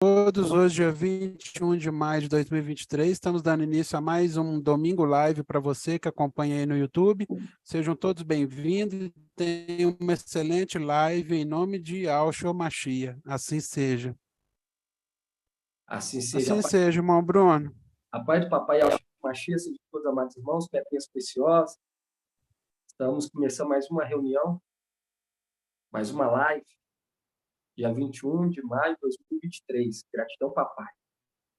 todos, hoje é 21 de maio de 2023, estamos dando início a mais um Domingo Live para você que acompanha aí no YouTube. Sejam todos bem-vindos, tenham uma excelente live em nome de Yahshua Mashiach, assim seja. Assim seja. Assim seja, irmão Bruno. A paz do papai Yahshua Mashiach, seja de todos amados irmãos, pedrinhas preciosas. Estamos começando mais uma reunião, mais uma live, dia 21 de maio de 2023. Gratidão, papai.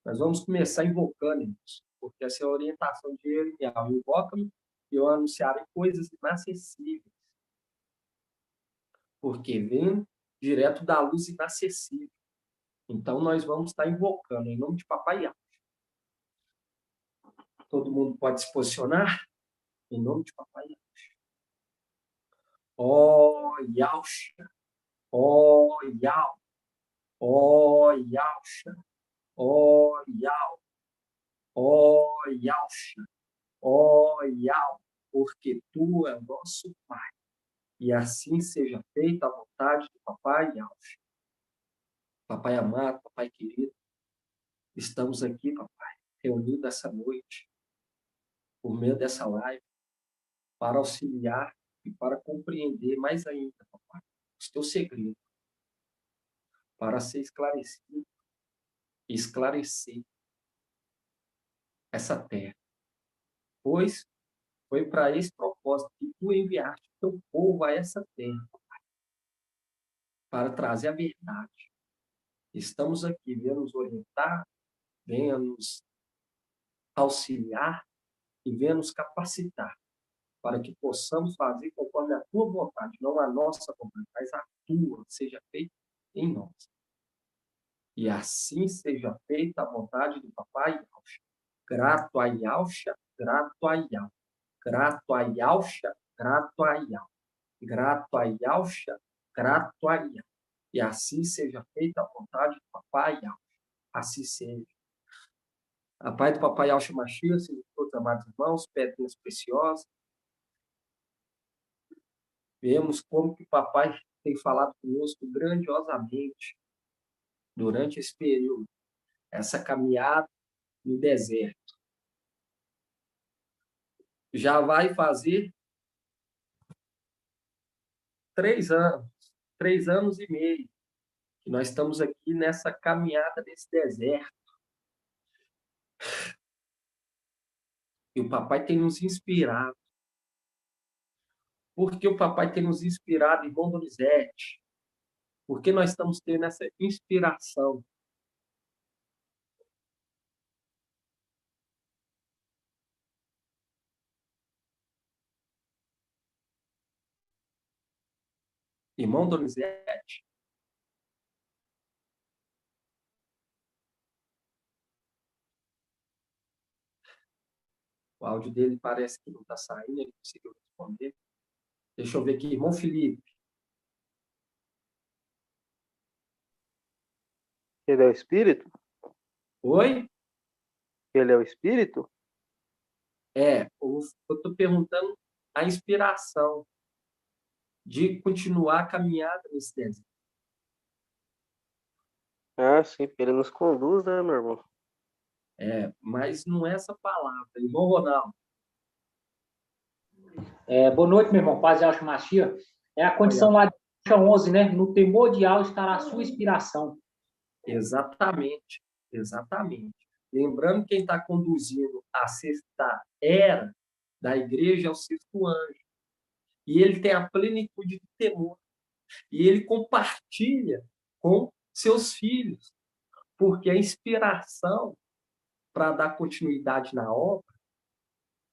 Nós vamos começar invocando, irmãos, porque essa é a orientação de Jeremias. Invoca-me e eu anunciarei coisas inacessíveis. Porque vem direto da luz inacessível. Então, nós vamos estar invocando em nome de papai Yahshua. Todo mundo pode se posicionar em nome de papai Yahshua. Ó Yahshua, ó Yahweh, ó Yahshua, ó Yahweh, ó Yahshua, ó Yahweh, porque tu é o nosso Pai. E assim seja feita a vontade do papai Yahshua. Papai amado, papai querido, estamos aqui, papai, reunidos essa noite, por meio dessa live, para auxiliar e para compreender mais ainda, papai, os teus segredos, para ser esclarecido e esclarecer essa terra. Pois foi para esse propósito que tu enviaste o teu povo a essa terra, papai, para trazer a verdade. Estamos aqui, venha nos orientar, venha nos auxiliar e venha nos capacitar para que possamos fazer conforme a tua vontade, não a nossa vontade, mas a tua seja feita em nós. E assim seja feita a vontade do papai Yahshua. Grato a Yahshua, grato a Yahweh. Grato a Yahshua, grato a Yahweh. Grato a Yahshua, grato a Yahweh. E assim seja feita a vontade do papai Yahshua. Assim seja. A paz do papai Yahshua Mashiach, seja de todos amados irmãos, pedrinhas preciosas. Vemos como que o papai tem falado conosco grandiosamente durante esse período, essa caminhada no deserto. Já vai fazer 3 anos e meio, que nós estamos aqui nessa caminhada nesse deserto. E o papai tem nos inspirado. Por que o papai tem nos inspirado, irmão Donizete? Porque nós estamos tendo essa inspiração. Irmão Donizete, o áudio dele parece que não está saindo, ele conseguiu responder. Deixa eu ver aqui, irmão Felipe. Ele é o Espírito? Oi? Ele é o Espírito? Eu estou perguntando a inspiração de continuar a caminhada nesse deserto. Ah, sim, ele nos conduz, né, meu irmão? Mas não é essa palavra. Irmão Ronaldo. Boa noite, meu irmão. Paz e Yahshua Mashiach. É a condição lá de 11, né? No temor de Yahweh estará a sua inspiração. Exatamente, exatamente. Lembrando, quem está conduzindo a sexta era da igreja é o sexto anjo. E ele tem a plenitude de temor. E ele compartilha com seus filhos. Porque a inspiração para dar continuidade na obra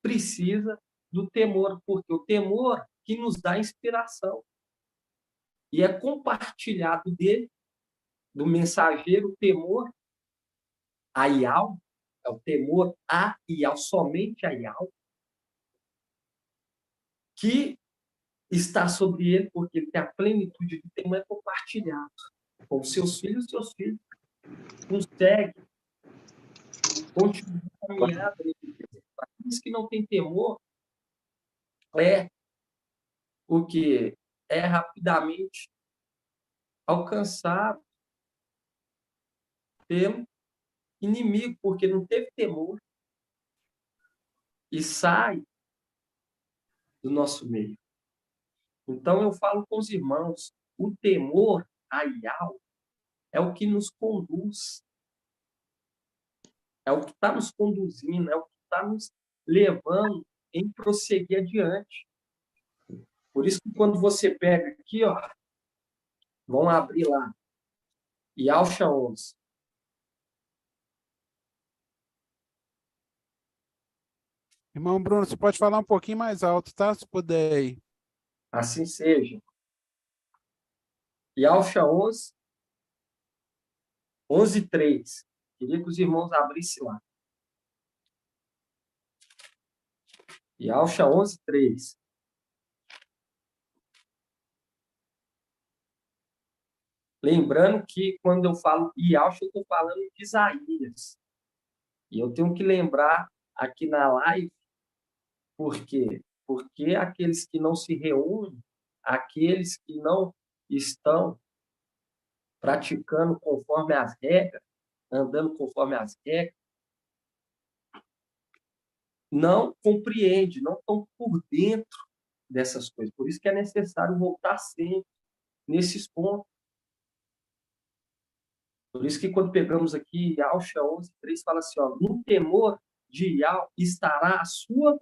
precisa do temor. Porque o temor que nos dá inspiração. E é compartilhado dele, do mensageiro, o temor a Yahweh, é o temor a Yahweh, somente a Yahweh, que está sobre ele, porque ele tem a plenitude de temor, é compartilhado com seus filhos consegue continuar a caminhada. Aqueles que não têm temor o que é rapidamente alcançado pelo inimigo, porque não teve temor e sai do nosso meio. Então, eu falo com os irmãos, o temor a Yahweh é o que nos conduz, é o que está nos conduzindo, é o que está nos levando em prosseguir adiante. Por isso que quando você pega aqui, ó, vamos abrir lá, Yalcha 11. Irmão Bruno, você pode falar um pouquinho mais alto, tá? Se puder aí. Assim seja. Yalcha 11, 11:3. Queria que os irmãos abrissem lá. Yalcha 11:3. Lembrando que quando eu falo Yalcha, eu estou falando de Isaías. E eu tenho que lembrar aqui na live, por quê? Porque aqueles que não se reúnem, aqueles que não estão praticando conforme as regras, andando conforme as regras, não compreendem, não estão por dentro dessas coisas. Por isso que é necessário voltar sempre nesses pontos. Por isso que quando pegamos aqui Yalcha 11:3, fala assim, ó, no temor de Yahweh estará a sua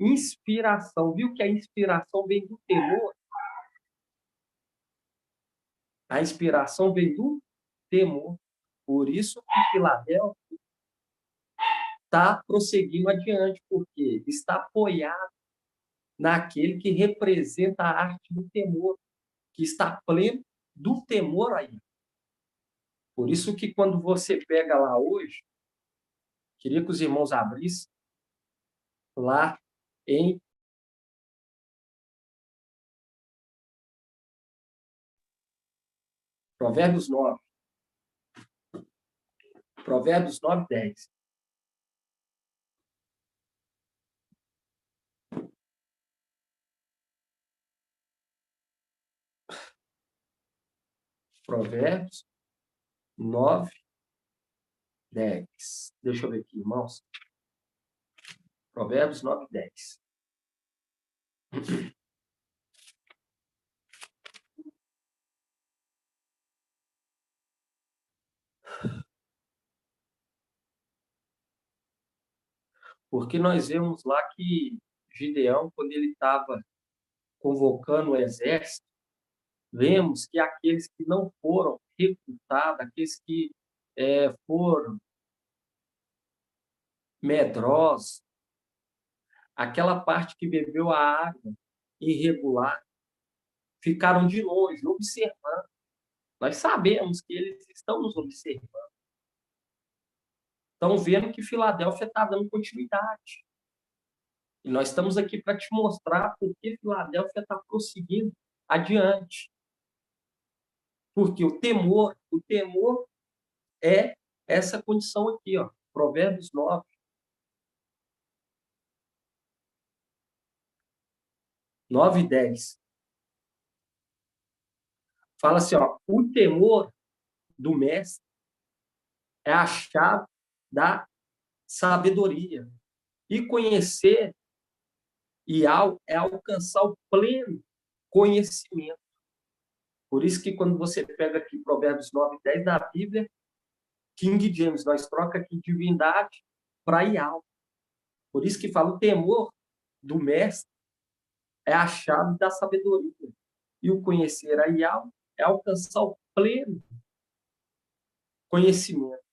inspiração. Viu que a inspiração vem do temor? A inspiração vem do temor. Por isso que Filadélfia está prosseguindo adiante, porque está apoiado naquele que representa a arte do temor, que está pleno do temor aí. Por isso que quando você pega lá hoje, queria que os irmãos abrissem lá em Provérbios 9. Provérbios 9:10. Provérbios 9:10. Deixa eu ver aqui, irmãos. Provérbios 9:10. Porque nós vemos lá que Gideão, quando ele estava convocando o exército, vemos que aqueles que não foram recrutados, aqueles que foram medrosos, aquela parte que bebeu a água irregular, ficaram de longe, observando. Nós sabemos que eles estão nos observando. Estão vendo que Filadélfia está dando continuidade. E nós estamos aqui para te mostrar por que Filadélfia está prosseguindo adiante. Porque o temor é essa condição aqui, ó. Provérbios 9. Nove e 10. Fala assim, ó, o temor do mestre é a chave da sabedoria. E conhecer é alcançar o pleno conhecimento. Por isso que quando você pega aqui Provérbios 9:10 da Bíblia, King James, nós troca aqui divindade para Yahweh. Por isso que fala o temor do mestre é a chave da sabedoria. E o conhecer a Yahweh é alcançar o pleno conhecimento.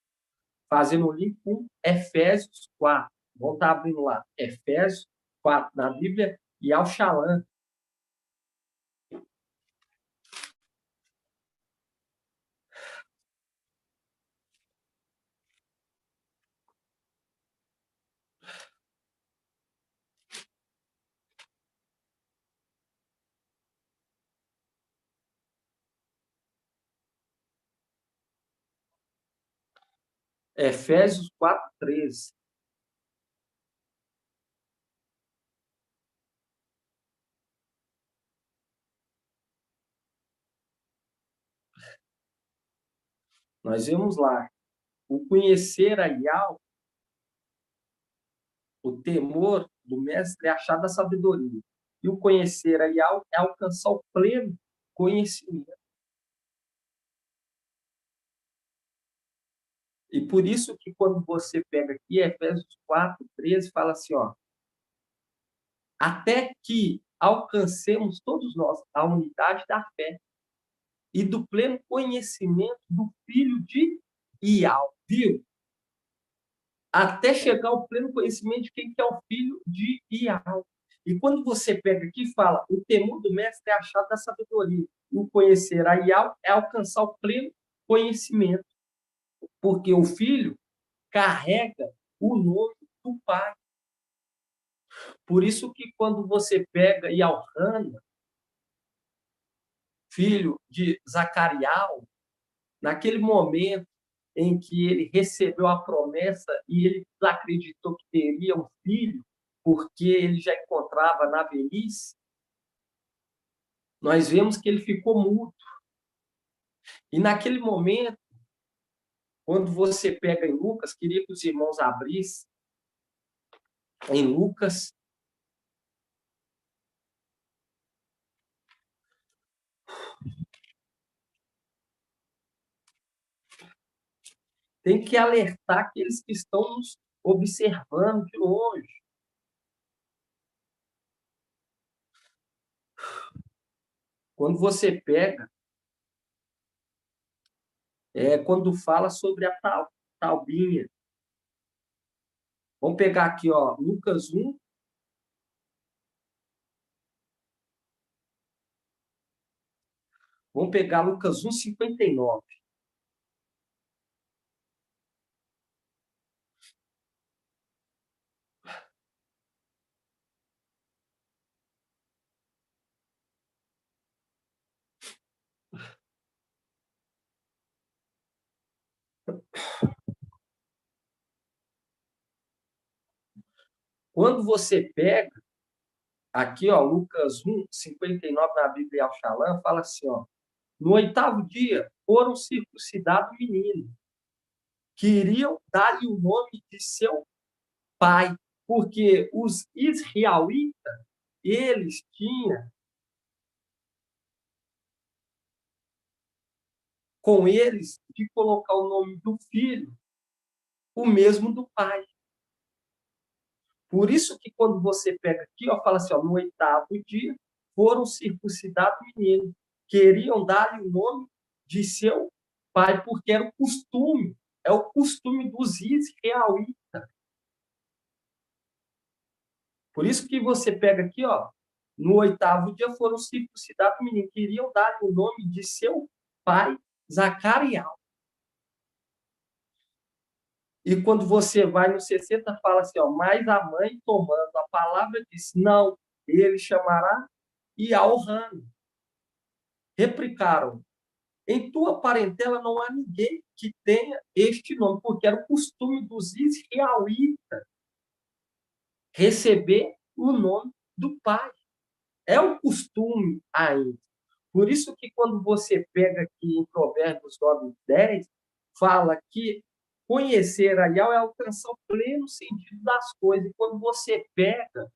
Fazendo o link com Efésios 4. Vamos estar abrindo lá. Efésios 4 na Bíblia e ao Shalom. Efésios 4:13. Nós vemos lá o conhecer a Yahweh, o temor do mestre é achar da sabedoria. E o conhecer a Yahweh é alcançar o pleno conhecimento. E por isso que quando você pega aqui, Efésios 4:13, fala assim, ó, até que alcancemos todos nós a unidade da fé e do pleno conhecimento do Filho de Yahweh, viu? Até chegar ao pleno conhecimento de quem que é o Filho de Yahweh. E quando você pega aqui e fala, o temor do mestre é a chave da sabedoria, e o conhecer a Yahweh é alcançar o pleno conhecimento, porque o Filho carrega o nome do Pai. Por isso que quando você pega Elcana, filho de Zacariel, naquele momento em que ele recebeu a promessa e ele acreditou que teria um filho, porque ele já encontrava na velhice, nós vemos que ele ficou mudo. E naquele momento, quando você pega em Lucas, queria que os irmãos abrissem em Lucas, tem que alertar aqueles que estão nos observando de longe. Quando você pega, quando fala sobre a taubinha. Vamos pegar aqui, ó, Lucas 1. Vamos pegar Lucas 1:59. Quando você pega, aqui, ó, Lucas 1:59 na Bíblia Al-Shalom, fala assim, ó, no 8º dia foram circuncidados o menino. Queriam dar-lhe o nome de seu pai, porque os israelitas, eles tinham com eles de colocar o nome do filho, o mesmo do pai. Por isso que quando você pega aqui, ó, fala assim, ó, no 8º dia foram circuncidados o menino. Queriam dar-lhe o nome de seu pai, porque era o costume, é o costume dos israelitas. Por isso que você pega aqui, ó, no 8º dia foram circuncidados o menino. Queriam dar-lhe o nome de seu pai, Zacarias. E quando você vai no 60, fala assim, ó, mas a mãe, tomando a palavra, disse, não, ele chamará Ialrano. Replicaram, em tua parentela não há ninguém que tenha este nome, porque era o costume dos israelitas receber o nome do pai. É o costume ainda. Por isso que quando você pega aqui em Provérbios 9:10, fala que conhecer a Yahweh é alcançar o pleno sentido das coisas. E quando você pega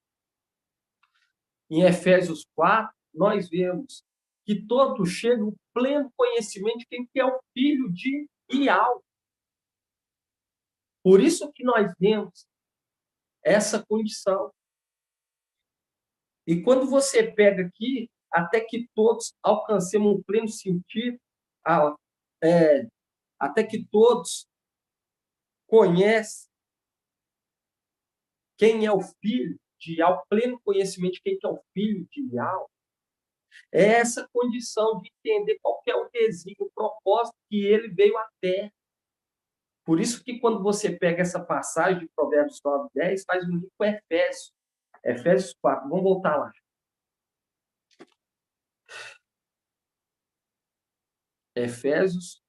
em Efésios 4, nós vemos que todos chegam ao pleno conhecimento de quem que é o filho de Yahweh. Por isso que nós vemos essa condição. E quando você pega aqui, até que todos alcancemos um pleno sentido, até que todos conhecem quem é o filho de Yahweh, pleno conhecimento de quem é o filho de Yahweh, é essa condição de entender qual é o desígnio, o propósito que ele veio à Terra. Por isso que quando você pega essa passagem de Provérbios 9:10, faz um link com Efésios. Efésios 4, vamos voltar lá. Efésios,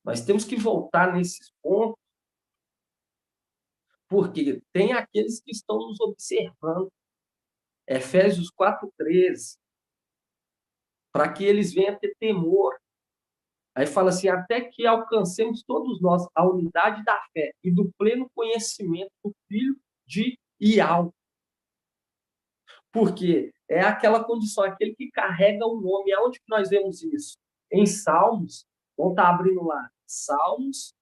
nós temos que voltar nesses pontos, porque tem aqueles que estão nos observando. Efésios 4:13, para que eles venham a ter temor Aí fala assim, até que alcancemos todos nós a unidade da fé e do pleno conhecimento do Filho de Ial. Porque é aquela condição, aquele que carrega o nome. Aonde que nós vemos isso? Em Salmos, vamos estar abrindo lá, Salmos,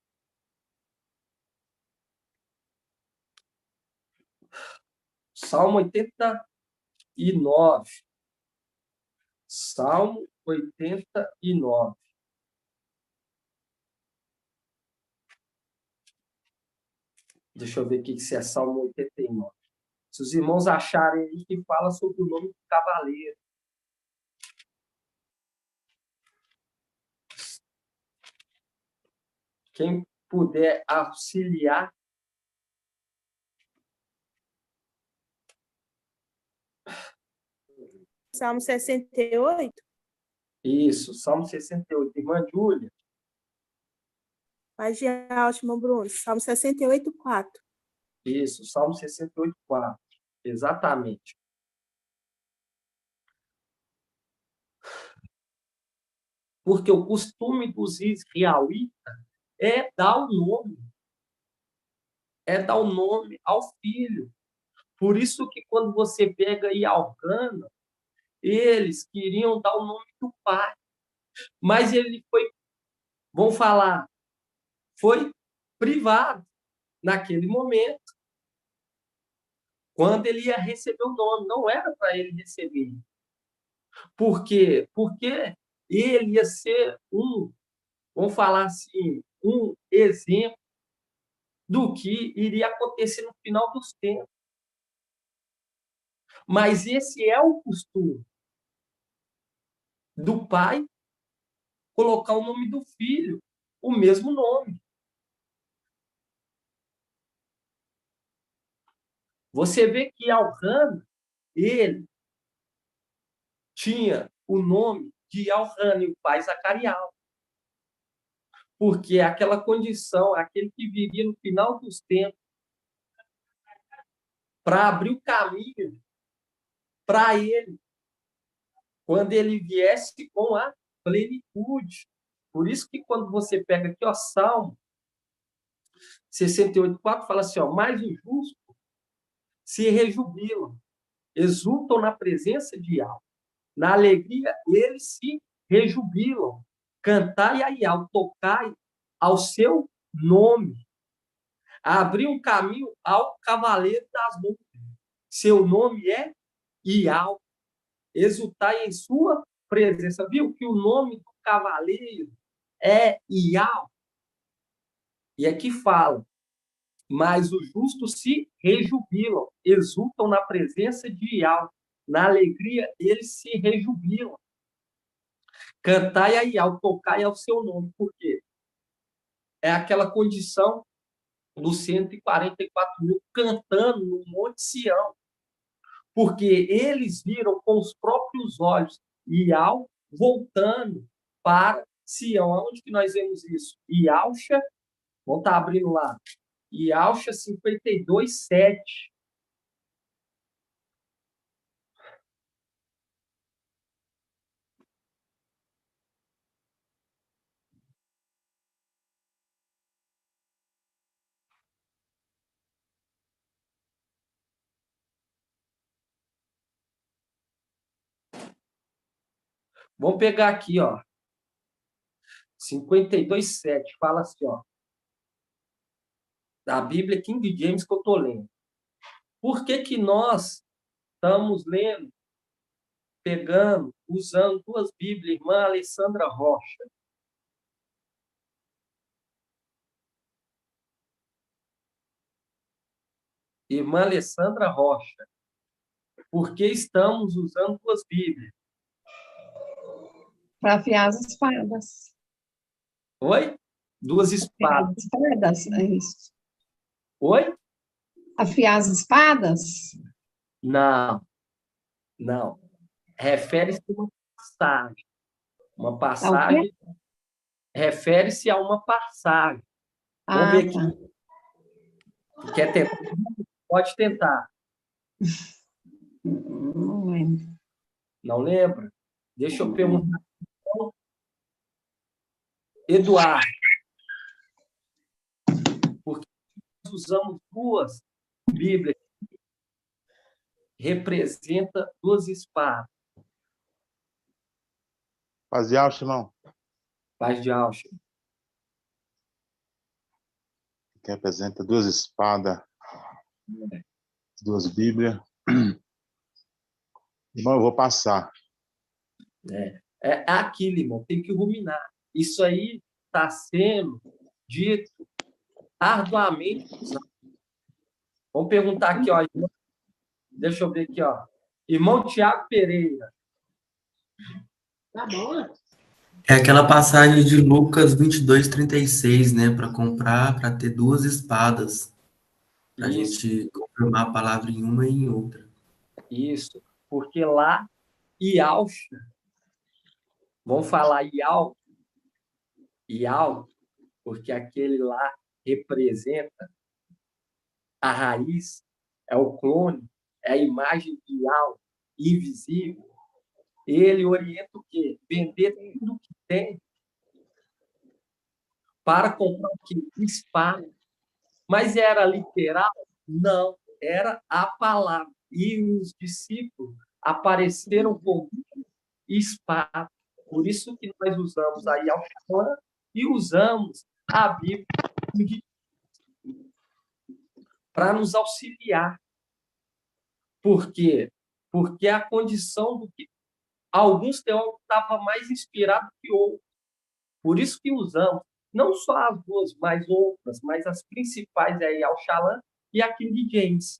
Salmo 89. Salmo 89. Deixa eu ver aqui se é Salmo 89. Se os irmãos acharem aí que fala sobre o nome do cavaleiro. Quem puder auxiliar. Salmo 68? Isso, Salmo 68. Irmã Júlia. Página ótima, Bruno. Salmo 68, 4. Isso, Salmo 68, 4. Exatamente. Porque o costume dos israelitas é dar o nome. É dar o nome ao filho. Por isso que quando você pega e Elcana, eles queriam dar o nome do pai. Mas ele foi, vamos falar, foi privado naquele momento. Quando ele ia receber o nome, não era para ele receber. Por quê? Porque ele ia ser vamos falar assim, um exemplo do que iria acontecer no final dos tempos. Mas esse é o costume do pai colocar o nome do filho, o mesmo nome. Você vê que Elcana, ele tinha o nome de Elcana e o pai Zacarias. Porque aquela condição, aquele que viria no final dos tempos, para abrir o caminho para ele, quando ele viesse com a plenitude. Por isso que quando você pega aqui, ó, Salmo 68, 4, fala assim, ó, mas os justos se rejubilam, exultam na presença de Yahweh. Na alegria, eles se rejubilam. Cantai a Yahweh, tocai ao seu nome. Abrir um caminho ao cavaleiro das nuvens. Seu nome é Yahweh. Exultai em sua presença. Viu que o nome do cavaleiro é Yahweh? E aqui fala, mas os justos se rejubilam, exultam na presença de Yahweh. Na alegria, eles se rejubilam. Cantai a Yahweh, tocai ao seu nome. Por quê? É aquela condição dos 144 mil cantando no Monte Sião. Porque eles viram com os próprios olhos Yahweh voltando para Sião. Aonde que nós vemos isso? Yalcha, vamos estar abrindo lá. Yalcha 52, 7. Vamos pegar aqui, ó. 52, 7. Fala assim, ó. Da Bíblia King James que eu estou lendo. Por que que nós estamos lendo, pegando, usando duas Bíblias, irmã Alessandra Rocha? Irmã Alessandra Rocha. Por que estamos usando duas Bíblias? Para afiar as espadas. Oi? Duas espadas. As espadas, é isso. Oi? Afiar as espadas? Não. Não. Refere-se a uma passagem. Uma passagem. Refere-se a uma passagem. Vamos ver aqui. Tá. Quer tentar? Pode tentar. Não lembro. Não lembra? Deixa eu perguntar. Eduardo, porque nós usamos duas Bíblias, representa duas espadas. Paz de alto, irmão. Paz de Alcha. Que representa duas espadas, duas Bíblias. Irmão, eu vou passar. É aquilo, irmão, tem que ruminar. Isso aí está sendo dito arduamente. Vamos perguntar aqui, ó. Deixa eu ver aqui, ó. Irmão Tiago Pereira. Tá bom. É aquela passagem de Lucas 22:36, né? Para comprar, para ter duas espadas. Para a Isso, gente confirmar a palavra em uma e em outra. isso. Porque lá, Ialcha, vamos falar Ial, porque aquele lá representa a raiz, é o clone, é a imagem de Ial, invisível. Ele orienta o quê? Vender tudo o que tem para comprar o quê? Espada. Mas era literal? Não, era a palavra. E os discípulos apareceram com espada. Por isso que nós usamos aí ao Xamã e usamos a Bíblia para nos auxiliar. Por quê? Porque a condição do que alguns teólogos estavam mais inspirados que outros. Por isso que usamos não só as duas, mas outras, mas as principais aí, Al-Shalom e a King James.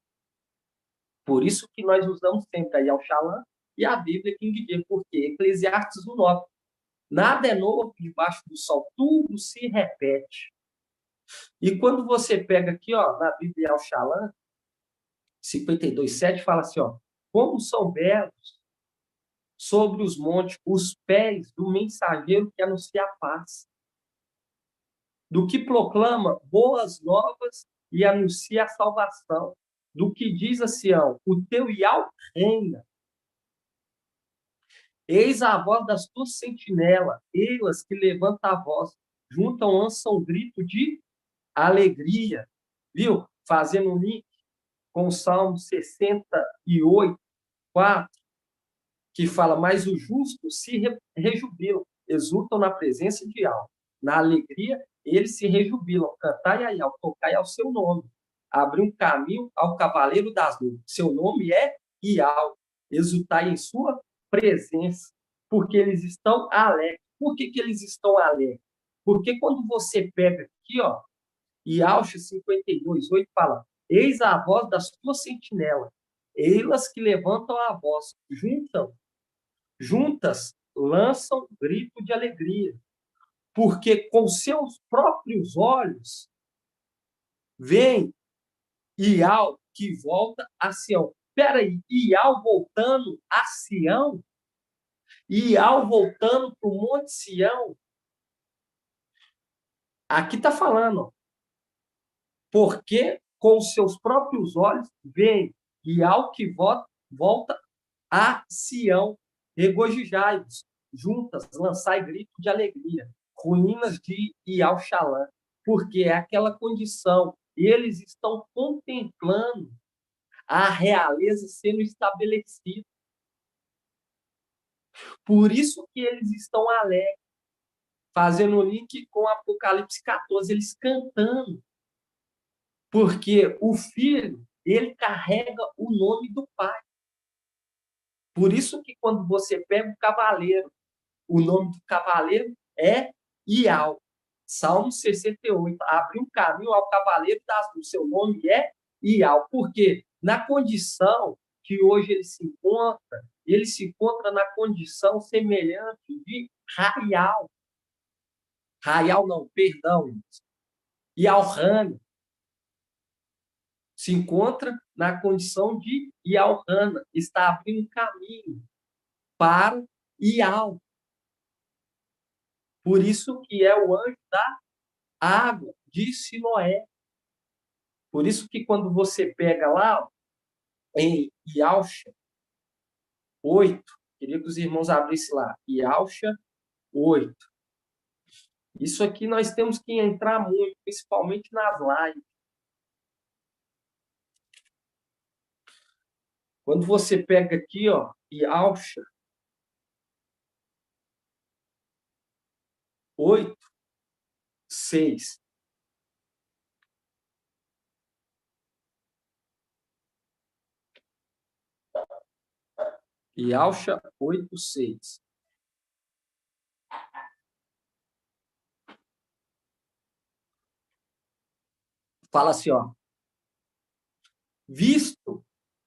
Por isso que nós usamos sempre aí Al-Shalom e a Bíblia King James, porque Eclesiastes 1:9. Nada é novo debaixo do sol, tudo se repete. E quando você pega aqui, ó, na Bíblia Al-Shalom, 52:7, fala assim, ó, como são belos sobre os montes os pés do mensageiro que anuncia a paz, do que proclama boas novas e anuncia a salvação, do que diz a Sião, o teu Iau reina. Eis a voz das tuas sentinelas, elas que levantam a voz, juntam, lançam um grito de alegria. Viu? Fazendo um link com o Salmo 68:4, que fala, mas os justos se rejubilam, exultam na presença de Yahweh. Na alegria, eles se rejubilam. Cantai a Yahweh, tocai ao seu nome. Abrir um caminho ao cavaleiro das nuvens. Seu nome é Yahweh. Exultai em sua presença, porque eles estão alegres. Por que eles estão alegres? Porque quando você pega aqui, ó, Ialcha 52:8 fala, eis a voz das tuas sentinelas, elas que levantam a voz, juntas lançam grito de alegria, porque com seus próprios olhos vem Ial que volta a Sião. Espera aí, Ial voltando a Sião? Ial voltando para o Monte Sião? Aqui está falando, ó, porque com seus próprios olhos vem Ial que volta a Sião. Regozijai-vos, juntas, lançai grito de alegria, ruínas de Ial-Shalã, porque é aquela condição, eles estão contemplando a realeza sendo estabelecida. Por isso que eles estão alegres, fazendo o link com Apocalipse 14, eles cantando, porque o filho, ele carrega o nome do pai. Por isso que quando você pega o cavaleiro, o nome do cavaleiro é Ial. Salmo 68. Abre um caminho ao cavaleiro das luzes. Seu nome é Ial. Por quê? Na condição que hoje ele se encontra na condição semelhante de Raial. Raial não, perdão. Ialhana. Se encontra na condição de Ialhana. Está abrindo um caminho para Ial. Por isso que é o anjo da água de Siloé. Por isso que quando você pega lá, ó, em Ialcha 8, queria que os irmãos abrissem lá, Ialcha 8. Isso aqui nós temos que entrar muito, principalmente nas lives. Quando você pega aqui, ó, Yalcha 8:6. Yalcha 8:6. Fala assim, ó. Visto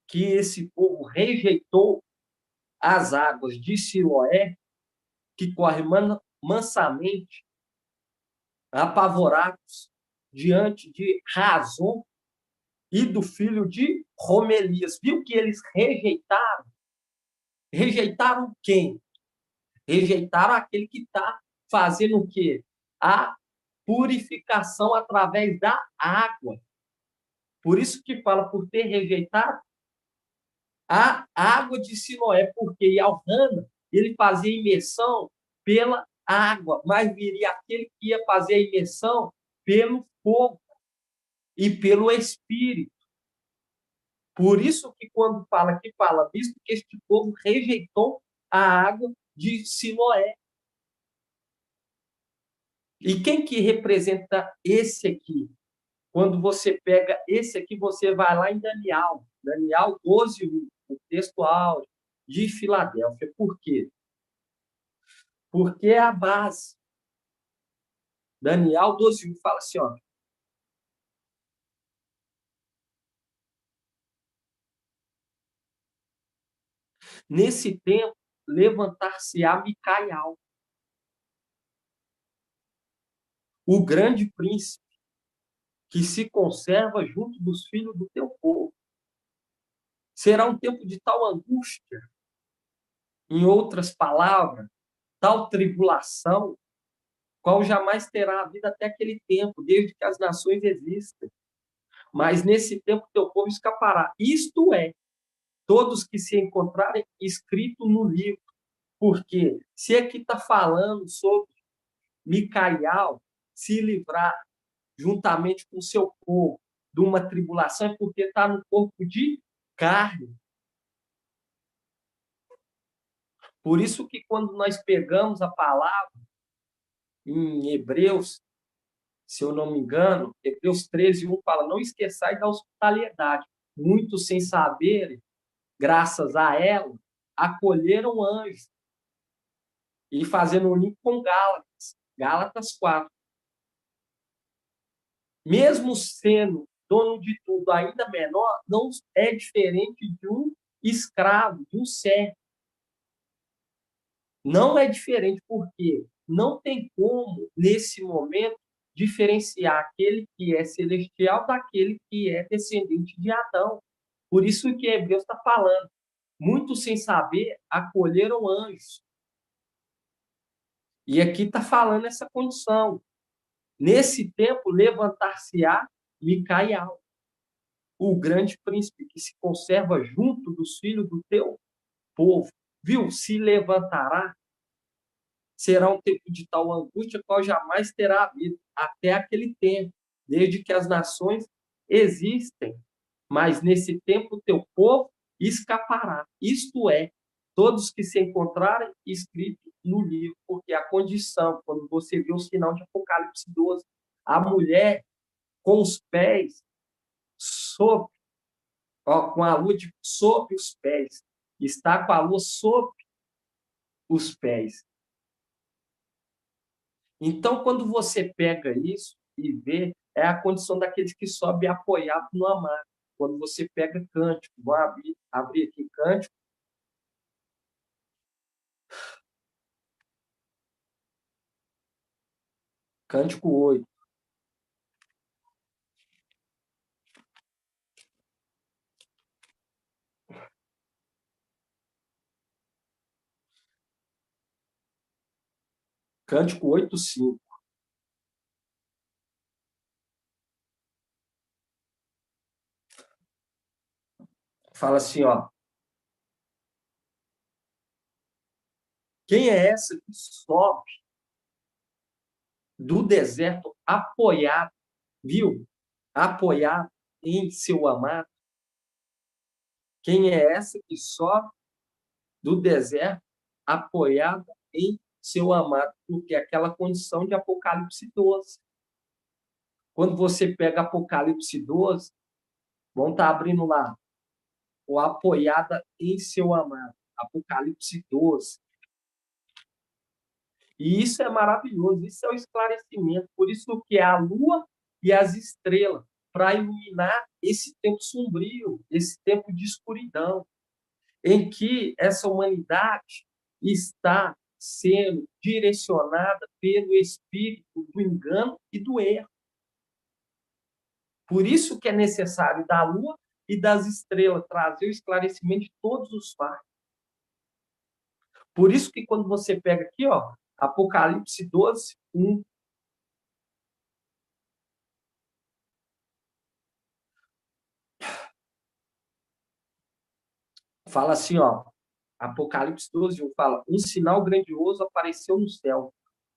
que esse povo rejeitou as águas de Siloé, que corre mansamente, apavorados diante de Razon e do filho de Romelias. Viu que eles rejeitaram? Rejeitaram quem? Rejeitaram aquele que está fazendo o quê? A purificação através da água. Por isso que fala, por ter rejeitado a água de Siloé, porque Elcana, ele fazia imersão pela água, mas viria aquele que ia fazer a imersão pelo fogo e pelo Espírito. Por isso que quando fala aqui, fala, visto que este povo rejeitou a água de Siloé. E quem que representa esse aqui? Quando você pega esse aqui, você vai lá em Daniel 12:1, o texto áureo de Filadélfia. Por quê? Porque é a base. Daniel 12:1 fala assim, ó. Nesse tempo, levantar-se-á Micael, o grande príncipe, que se conserva junto dos filhos do teu povo. Será um tempo de tal angústia, em outras palavras, tal tribulação, qual jamais terá havido até aquele tempo, desde que as nações existem. Mas nesse tempo teu povo escapará. Isto é, todos que se encontrarem escrito no livro. Porque se aqui está falando sobre Micael se livrar juntamente com o seu povo de uma tribulação, é porque está no corpo de carne. Por isso que quando nós pegamos a palavra em Hebreus, se eu não me engano, Hebreus 13:1 fala, não esqueçais da hospitalidade. Muitos, sem saberem, graças a ela, acolheram anjos. E fazendo um link com Gálatas 4. Mesmo sendo dono de tudo ainda menor, não é diferente de um escravo, de um servo. Não é diferente porque não tem como, nesse momento, diferenciar aquele que é celestial daquele que é descendente de Adão. Por isso que Hebreus está falando. Muitos, sem saber, acolheram anjos. E aqui está falando essa condição. Nesse tempo, levantar-se-á Micael, o grande príncipe que se conserva junto dos filhos do teu povo. Viu? Se levantará. Será um tempo de tal angústia qual jamais terá havido até aquele tempo, desde que as nações existem. Mas nesse tempo o teu povo escapará. Isto é, todos que se encontrarem escrito no livro, porque a condição, quando você vê o sinal de Apocalipse 12, a mulher com os pés sobre, com a lua sobre os pés, está com a lua sobre os pés. Então, quando você pega isso e vê, é a condição daqueles que sobem apoiado no amar. Quando você pega Cântico, vou abrir aqui Cântico. Cântico 8. Cântico 8:5. Fala assim, ó. Quem é essa que sobe do deserto apoiada, viu? Apoiada em seu amado. Quem é essa que sobe do deserto apoiada em seu amado? Porque é aquela condição de Apocalipse 12. Quando você pega Apocalipse 12, vão estar abrindo lá, ou apoiada em seu amado. Apocalipse 12. E isso é maravilhoso, isso é o esclarecimento. Por isso que é a lua e as estrelas, para iluminar esse tempo sombrio, esse tempo de escuridão, em que essa humanidade está sendo direcionada pelo espírito do engano e do erro. Por isso que é necessário da lua e das estrelas trazer o esclarecimento de todos os fatos. Por isso que quando você pega aqui, ó, Apocalipse 12, 1. Fala assim, ó, Apocalipse 12, 1 fala: um sinal grandioso apareceu no céu,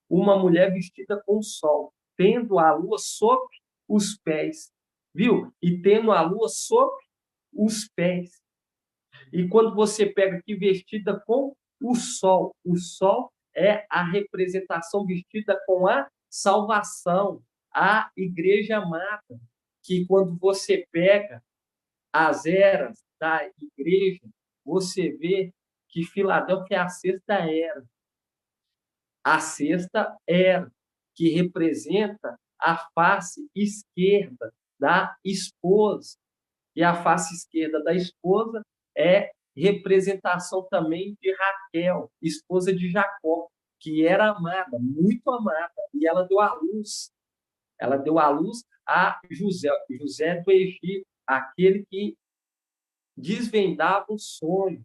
uma mulher vestida com o sol, tendo a lua sob os pés, viu? E tendo a lua sob os pés. E quando você pega aqui vestida com o sol é a representação vestida com a salvação, a igreja amada, que quando você pega as eras da igreja, você vê que Filadélfia é a sexta era. A sexta era, que representa a face esquerda da esposa. E a face esquerda da esposa é representação também de Raquel, esposa de Jacó, que era amada, muito amada, e ela deu à luz. Ela deu à luz a José do Egito, aquele que desvendava o sonho.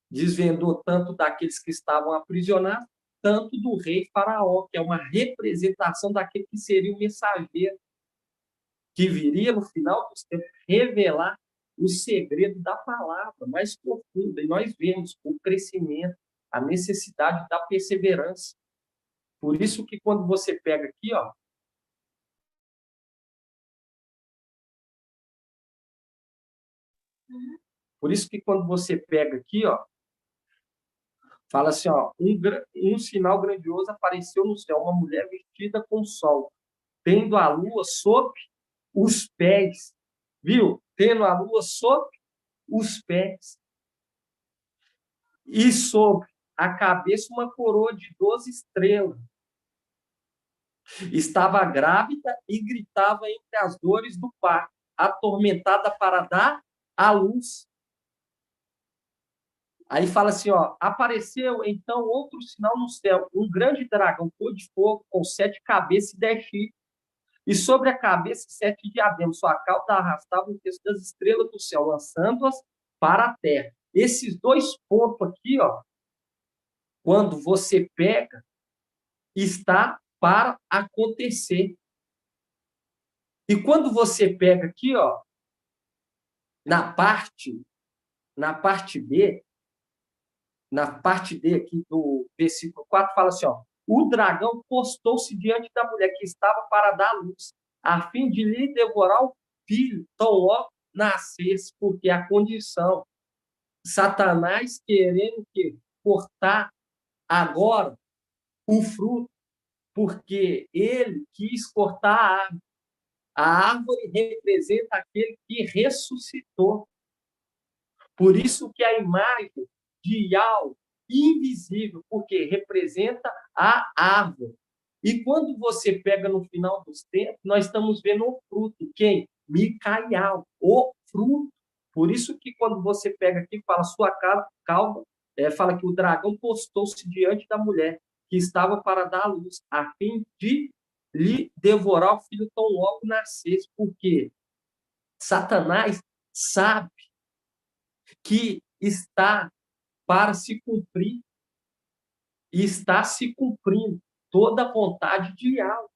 Desvendou tanto daqueles que estavam aprisionados, tanto do rei Faraó, que é uma representação daquele que seria o mensageiro, que viria no final dos tempos revelar o segredo da palavra mais profunda. E nós vemos o crescimento, a necessidade da perseverança. Por isso que quando você pega aqui, ó, por isso que quando você pega aqui, ó, fala assim, ó, um sinal grandioso apareceu no céu, uma mulher vestida com sol, tendo a lua sob os pés, viu? Tendo a lua sob os pés. E sobre a cabeça uma coroa de 12 estrelas. Estava grávida e gritava entre as dores do parto, atormentada para dar à luz. Aí fala assim, ó, apareceu então outro sinal no céu, um grande dragão cor de fogo com 7 cabeças e 10 chifres. E sobre a cabeça 7 diademas, sua cauda arrastava o texto das estrelas do céu, lançando-as para a terra. Esses 2 pontos aqui, ó, quando você pega, está para acontecer. E quando você pega aqui, ó, na parte B, na parte D aqui do versículo 4, fala assim, ó, o dragão postou-se diante da mulher que estava para dar luz, a fim de lhe devorar o filho, tão logo nascesse, porque a condição, Satanás querendo que cortar agora o fruto, porque ele quis cortar a árvore. A árvore representa aquele que ressuscitou. Por isso que a imagem de algo invisível, porque representa a árvore. E quando você pega no final dos tempos, nós estamos vendo o fruto. Quem? Micael, o fruto. Por isso que quando você pega aqui, fala sua cauda, fala que o dragão postou-se diante da mulher que estava para dar à luz, a fim de lhe devorar o filho tão logo nascesse, porque Satanás sabe que está para se cumprir e está se cumprindo toda a vontade de algo.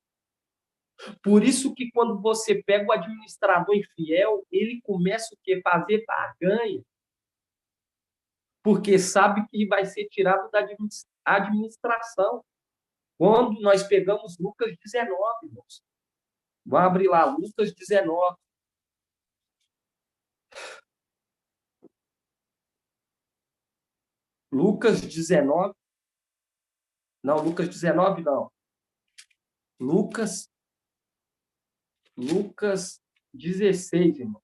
Por isso que quando você pega o administrador infiel, ele começa o quê? Fazer barganha. Porque sabe que vai ser tirado da administração. Quando nós pegamos Lucas 19, irmãos. Vamos abrir lá, Lucas 19. Lucas 19. Não, Lucas 19 não. Lucas 16, irmão.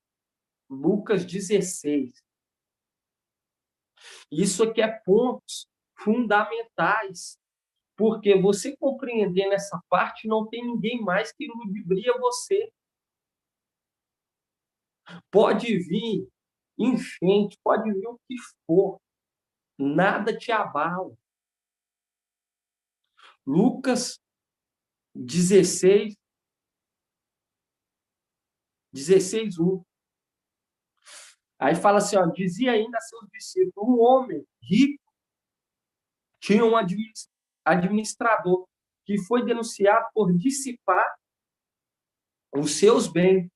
Lucas 16. Isso aqui é pontos fundamentais. Porque você compreendendo essa parte, não tem ninguém mais que ludibria você. Pode vir enchente, pode vir o que for. Nada te abala. Lucas 16, 1. Aí fala assim, ó, dizia ainda a seus discípulos, um homem rico tinha um administrador que foi denunciado por dissipar os seus bens.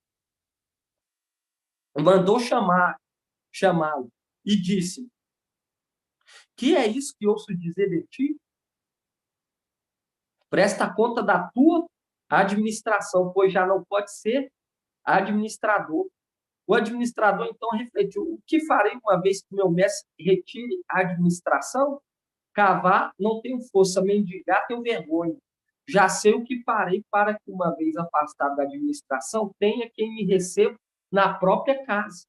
Mandou chamá-lo e disse, que é isso que ouço dizer de ti? Presta conta da tua administração, pois já não pode ser administrador. O administrador, então, refletiu, o que farei uma vez que meu mestre retire a administração? Cavar, não tenho força, mendigar, tenho vergonha. Já sei o que farei para que, uma vez afastado da administração, tenha quem me receba na própria casa.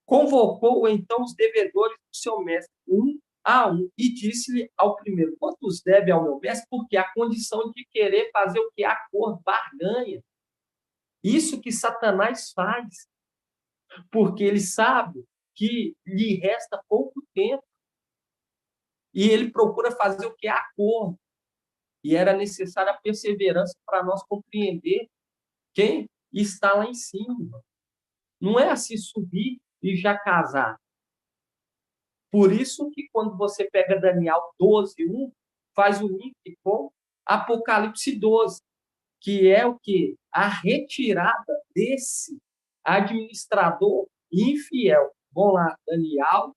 Convocou, então, os devedores do seu mestre, um a um, e disse-lhe ao primeiro, quantos deve ao meu mestre? Porque a condição de querer fazer o que a cor barganha. Isso que Satanás faz, porque ele sabe que lhe resta pouco tempo. E ele procura fazer o que é acordo. E era necessária a perseverança para nós compreender quem está lá em cima. Não é assim subir e já casar. Por isso que quando você pega Daniel 12:1, faz o link com Apocalipse 12, que é o quê? A retirada desse administrador infiel. Vamos lá, Daniel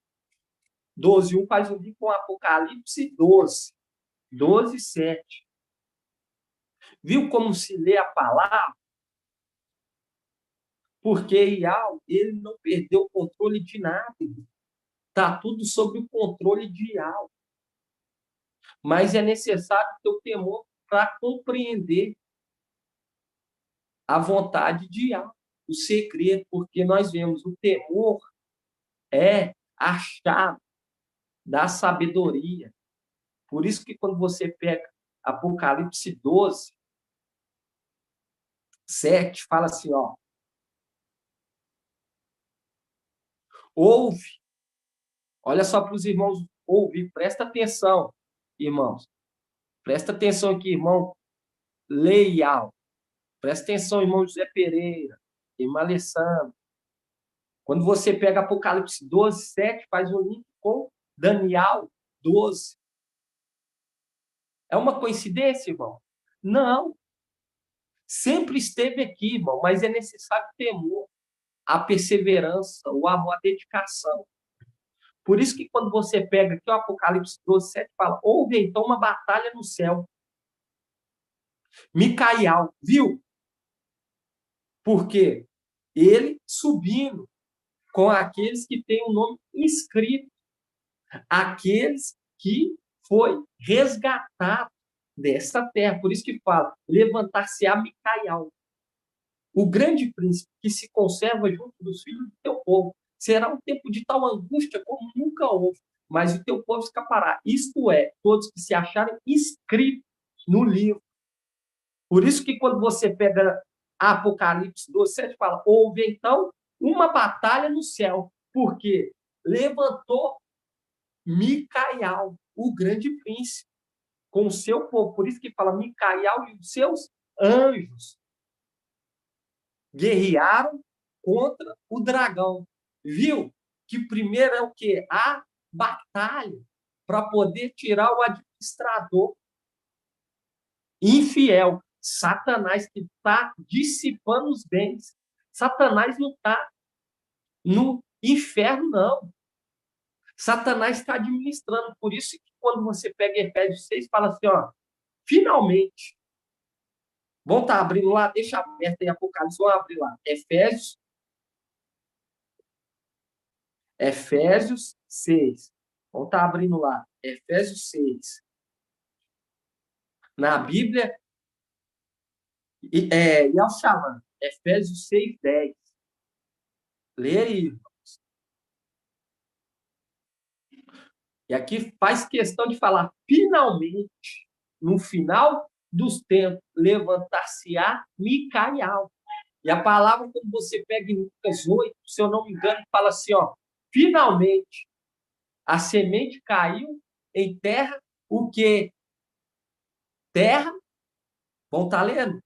12:1 faz o link com Apocalipse 12:7. Viu como se lê a palavra? Porque Iau, ele não perdeu o controle de nada. Está tudo sob o controle de Iau. Mas é necessário ter o temor para compreender a vontade de Iau, o segredo, porque nós vemos o temor é a chave da sabedoria. Por isso que quando você pega Apocalipse 12:7, fala assim, ó, ouve, olha só para os irmãos ouvir, presta atenção, irmãos, presta atenção aqui, irmão Leial, presta atenção, irmão José Pereira, irmã Alessandra, quando você pega Apocalipse 12:7, faz um link com Daniel 12. É uma coincidência, irmão? Não. Sempre esteve aqui, irmão, mas é necessário temor, a perseverança, o amor, a dedicação. Por isso que quando você pega aqui o Apocalipse 12:7, fala, houve então uma batalha no céu. Micael, viu? Porque ele subindo com aqueles que têm o nome inscrito, aqueles que foi resgatado dessa terra. Por isso que fala, levantar-se-á Micael, o grande príncipe que se conserva junto dos filhos do teu povo. Será um tempo de tal angústia como nunca houve, mas o teu povo escapará. Isto é, todos que se acharem inscritos no livro. Por isso que quando você pega Apocalipse 12:7, fala, houve então uma batalha no céu, porque levantou Micael, o grande príncipe, com o seu povo. Por isso que fala, Micael e os seus anjos guerrearam contra o dragão. Viu? Que primeiro é o quê? A batalha para poder tirar o administrador infiel, Satanás, que está dissipando os bens. Satanás não está no inferno, não. Satanás está administrando. Por isso que quando você pega Efésios 6, fala assim, ó, finalmente, vão estar abrindo lá, deixa aberto aí Apocalipse, vão abrir lá, Efésios 6, vão estar abrindo lá, Efésios 6, na Bíblia, e Yalchaman, Efésios 6, 10, lê aí. E aqui faz questão de falar, finalmente, no final dos tempos, levantar-se-á Micael. E a palavra, quando você pega em Lucas 8, se eu não me engano, fala assim, ó, finalmente, a semente caiu em terra, o que? Terra, vão estar lendo?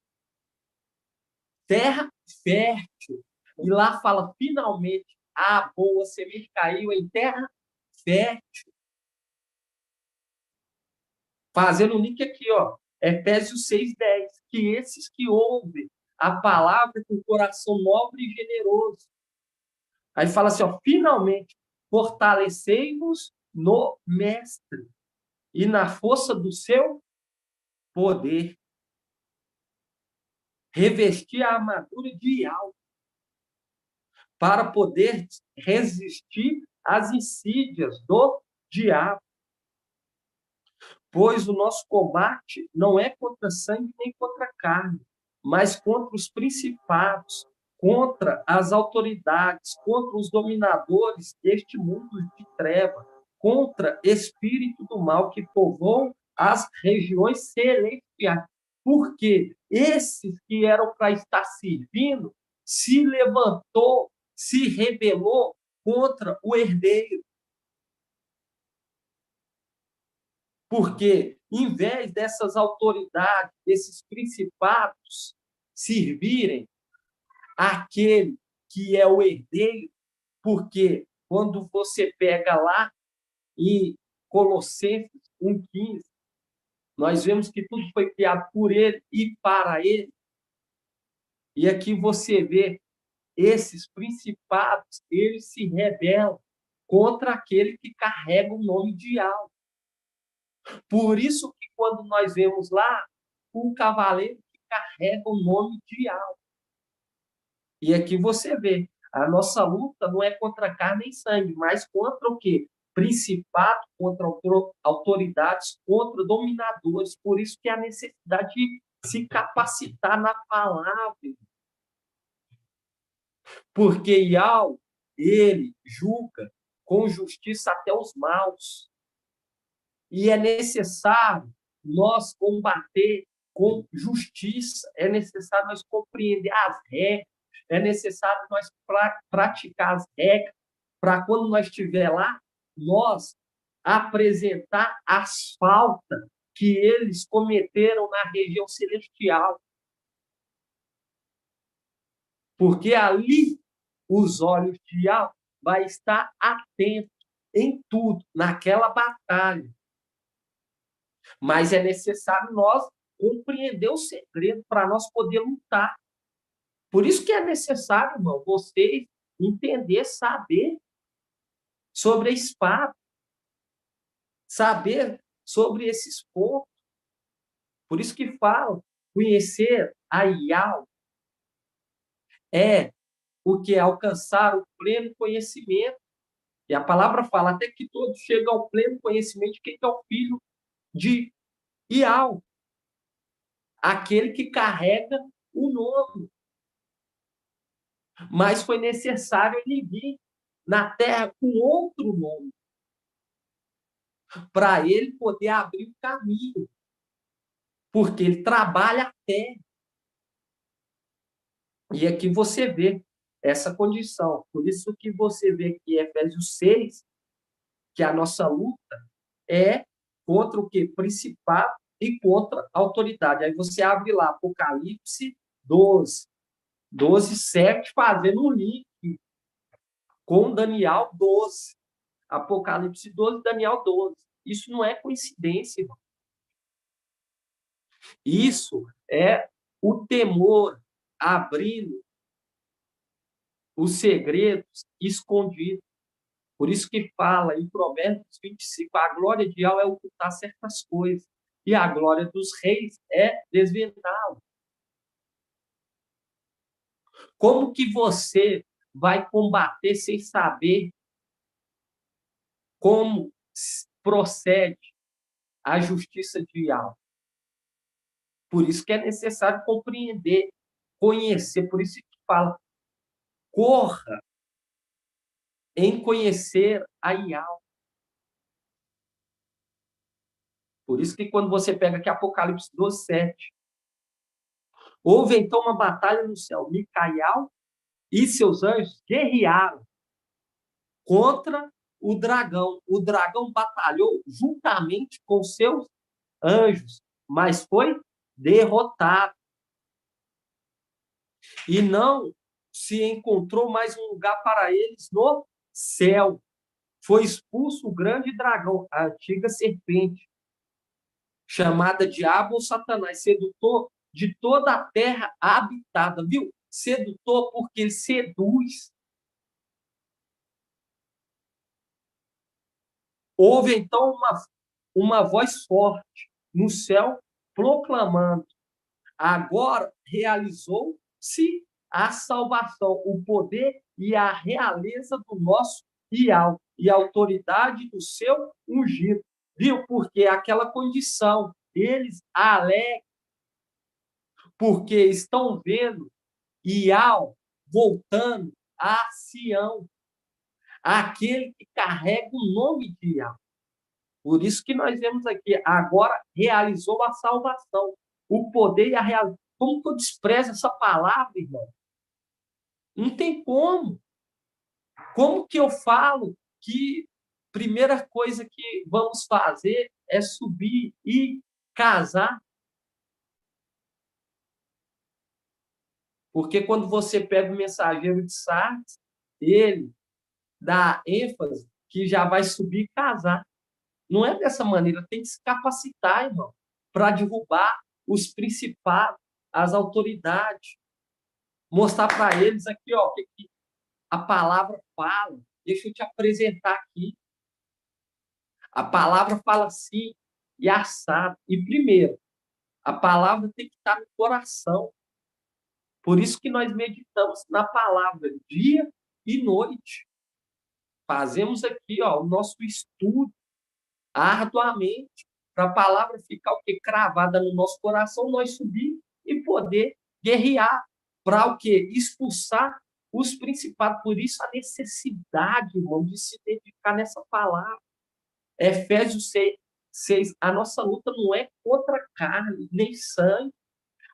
Terra fértil. E lá fala, finalmente, a boa semente caiu em terra fértil. Fazendo o link aqui, ó, Efésios 6:10, que esses que ouvem a palavra com coração nobre e generoso. Aí fala assim, ó, finalmente, fortalecei-vos no Mestre e na força do seu poder. Revestir a armadura de algo para poder resistir às insídias do diabo. Pois o nosso combate não é contra sangue nem contra carne, mas contra os principados, contra as autoridades, contra os dominadores deste mundo de treva, contra espírito do mal que povoam as regiões celestiais. Porque esses que eram para estar servindo se levantou, se rebelou contra o herdeiro. Porque, em vez dessas autoridades, desses principados, servirem aquele que é o herdeiro, porque quando você pega lá em Colossenses 1,15, nós vemos que tudo foi criado por ele e para ele. E aqui você vê esses principados, eles se rebelam contra aquele que carrega o nome de Yahweh. Por isso que quando nós vemos lá um cavaleiro que carrega o nome de Yahweh. E aqui você vê, a nossa luta não é contra carne nem sangue, mas contra o quê? Principado, contra autoridades, contra dominadores. Por isso que há necessidade de se capacitar na palavra. Porque Yahweh, ele julga com justiça até os maus. E é necessário nós combater com justiça, é necessário nós compreender as regras, é necessário nós praticar as regras, para quando nós estiver lá, nós apresentar as faltas que eles cometeram na região celestial. Porque ali os olhos de Yahweh vai estar atento em tudo, naquela batalha. Mas é necessário nós compreender o segredo para nós poder lutar. Por isso que é necessário, irmão, vocês entender, saber sobre a espada, saber sobre esses pontos. Por isso que falo, conhecer a Yahweh é o que é alcançar o pleno conhecimento. E a palavra fala até que todos chegam ao pleno conhecimento de quem é o filho de Yahweh, aquele que carrega o nome. Mas foi necessário ele vir na terra com outro nome, para ele poder abrir o caminho, porque ele trabalha a terra. E aqui você vê essa condição. Por isso que você vê aqui em Efésios 6, que a nossa luta é contra o quê? Principado e contra a autoridade. Aí você abre lá Apocalipse 12:7, fazendo um link com Daniel 12. Apocalipse 12, Daniel 12. Isso não é coincidência, irmão. Isso é o temor abrindo os segredos escondidos. Por isso que fala em Provérbios 25, a glória de Yahweh é ocultar certas coisas, e a glória dos reis é desvendá-lo. Como que você vai combater sem saber como procede a justiça de Yahweh? Por isso que é necessário compreender, conhecer, por isso que fala, corra em conhecer a Yahweh. Por isso que quando você pega aqui Apocalipse 12, 7, houve então uma batalha no céu. Micael e seus anjos guerrearam contra o dragão. O dragão batalhou juntamente com seus anjos, mas foi derrotado. E não se encontrou mais um lugar para eles no céu. Foi expulso o grande dragão, a antiga serpente, chamada Diabo ou Satanás, sedutor de toda a terra habitada, viu? Sedutor porque ele seduz. Houve então uma voz forte no céu proclamando: agora realizou-se a salvação, o poder e a realeza do nosso Yahweh e a autoridade do seu ungido. Viu? Porque aquela condição, eles alegam, porque estão vendo Yahweh voltando a Sião, aquele que carrega o nome de Yahweh. Por isso que nós vemos aqui, agora realizou a salvação, o poder e a realidade. Como que eu desprezo essa palavra, irmão? Não tem como. Como que eu falo que a primeira coisa que vamos fazer é subir e casar? Porque quando você pega o mensageiro de Sardes, ele dá ênfase que já vai subir e casar. Não é dessa maneira, tem que se capacitar, irmão, para derrubar os principados, as autoridades. Mostrar para eles aqui, ó, que a palavra fala. Deixa eu te apresentar aqui. A palavra fala assim e assado. E primeiro, a palavra tem que estar no coração. Por isso que nós meditamos na palavra dia e noite. Fazemos aqui, ó, o nosso estudo arduamente para a palavra ficar o quê? Cravada no nosso coração, nós subir e poder guerrear para o quê? Expulsar os principados. Por isso a necessidade, irmão, de se dedicar nessa palavra. Efésios 6, a nossa luta não é contra carne, nem sangue.